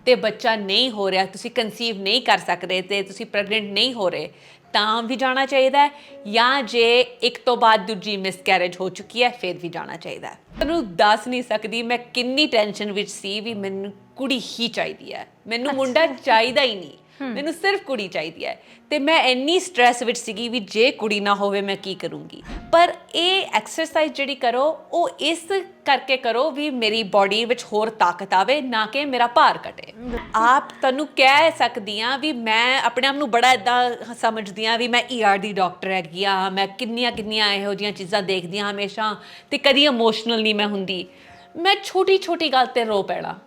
ਤੇ ਬੱਚਾ ਨਹੀਂ ਹੋ ਰਿਹਾ, ਤੁਸੀਂ ਕਨਸੀਵ ਨਹੀਂ ਕਰ ਸਕਦੇ ਤੇ ਤੁਸੀਂ ਪ੍ਰੈਗਨੈਂਟ ਨਹੀਂ ਹੋ ਰਹੇ ਤਾਂ ਵੀ ਜਾਣਾ ਚਾਹੀਦਾ ਹੈ ਜਾਂ ਜੇ ਇੱਕ ਤੋਂ ਬਾਅਦ ਦੂਜੀ ਮਿਸਕੈਰੇਜ ਹੋ ਚੁੱਕੀ ਹੈ ਫਿਰ ਵੀ ਜਾਣਾ ਚਾਹੀਦਾ ਹੈ। ਤੁਹਾਨੂੰ ਦੱਸ ਨਹੀਂ ਸਕਦੀ ਮੈਂ ਕਿੰਨੀ ਟੈਨਸ਼ਨ ਵਿੱਚ ਸੀ ਵੀ ਮੈਨੂੰ ਕੁੜੀ ਹੀ ਚਾਹੀਦੀ ਹੈ, ਮੈਨੂੰ ਮੁੰਡਾ ਚਾਹੀਦਾ ਹੀ ਨਹੀਂ, ਮੈਨੂੰ ਸਿਰਫ ਕੁੜੀ ਚਾਹੀਦੀ ਹੈ ਤੇ ਮੈਂ ਇੰਨੀ ਸਟ੍ਰੈਸ ਵਿੱਚ ਸੀਗੀ ਵੀ ਜੇ ਕੁੜੀ ਨਾ ਹੋਵੇ ਮੈਂ ਕੀ ਕਰੂੰਗੀ। ਪਰ ਇਹ ਐਕਸਰਸਾਈਜ਼ ਜਿਹੜੀ ਕਰੋ ਉਹ ਇਸ ਕਰਕੇ ਕਰੋ ਵੀ ਮੇਰੀ ਬਾਡੀ ਵਿੱਚ ਹੋਰ ਤਾਕਤ ਆਵੇ ਨਾ ਕਿ ਮੇਰਾ ਭਾਰ ਘਟੇ। ਆਪ ਤੁਹਾਨੂੰ ਕਹਿ ਸਕਦੀ ਹਾਂ ਵੀ ਮੈਂ ਆਪਣੇ ਆਪ ਨੂੰ ਬੜਾ ਇੱਦਾਂ ਸਮਝਦੀ ਹਾਂ ਵੀ ਮੈਂ ER ਦੀ ਡਾਕਟਰ ਹੈਗੀ ਆ, ਮੈਂ ਕਿੰਨੀਆਂ ਇਹੋ ਜਿਹੀਆਂ ਚੀਜ਼ਾਂ ਦੇਖਦੀ ਹਾਂ ਹਮੇਸ਼ਾ ਤੇ ਕਦੀ ਇਮੋਸ਼ਨਲ ਨਹੀਂ ਮੈਂ ਹੁੰਦੀ। ਮੈਂ ਛੋਟੀ ਗੱਲ ਤੇ ਰੋ ਪੈਣਾ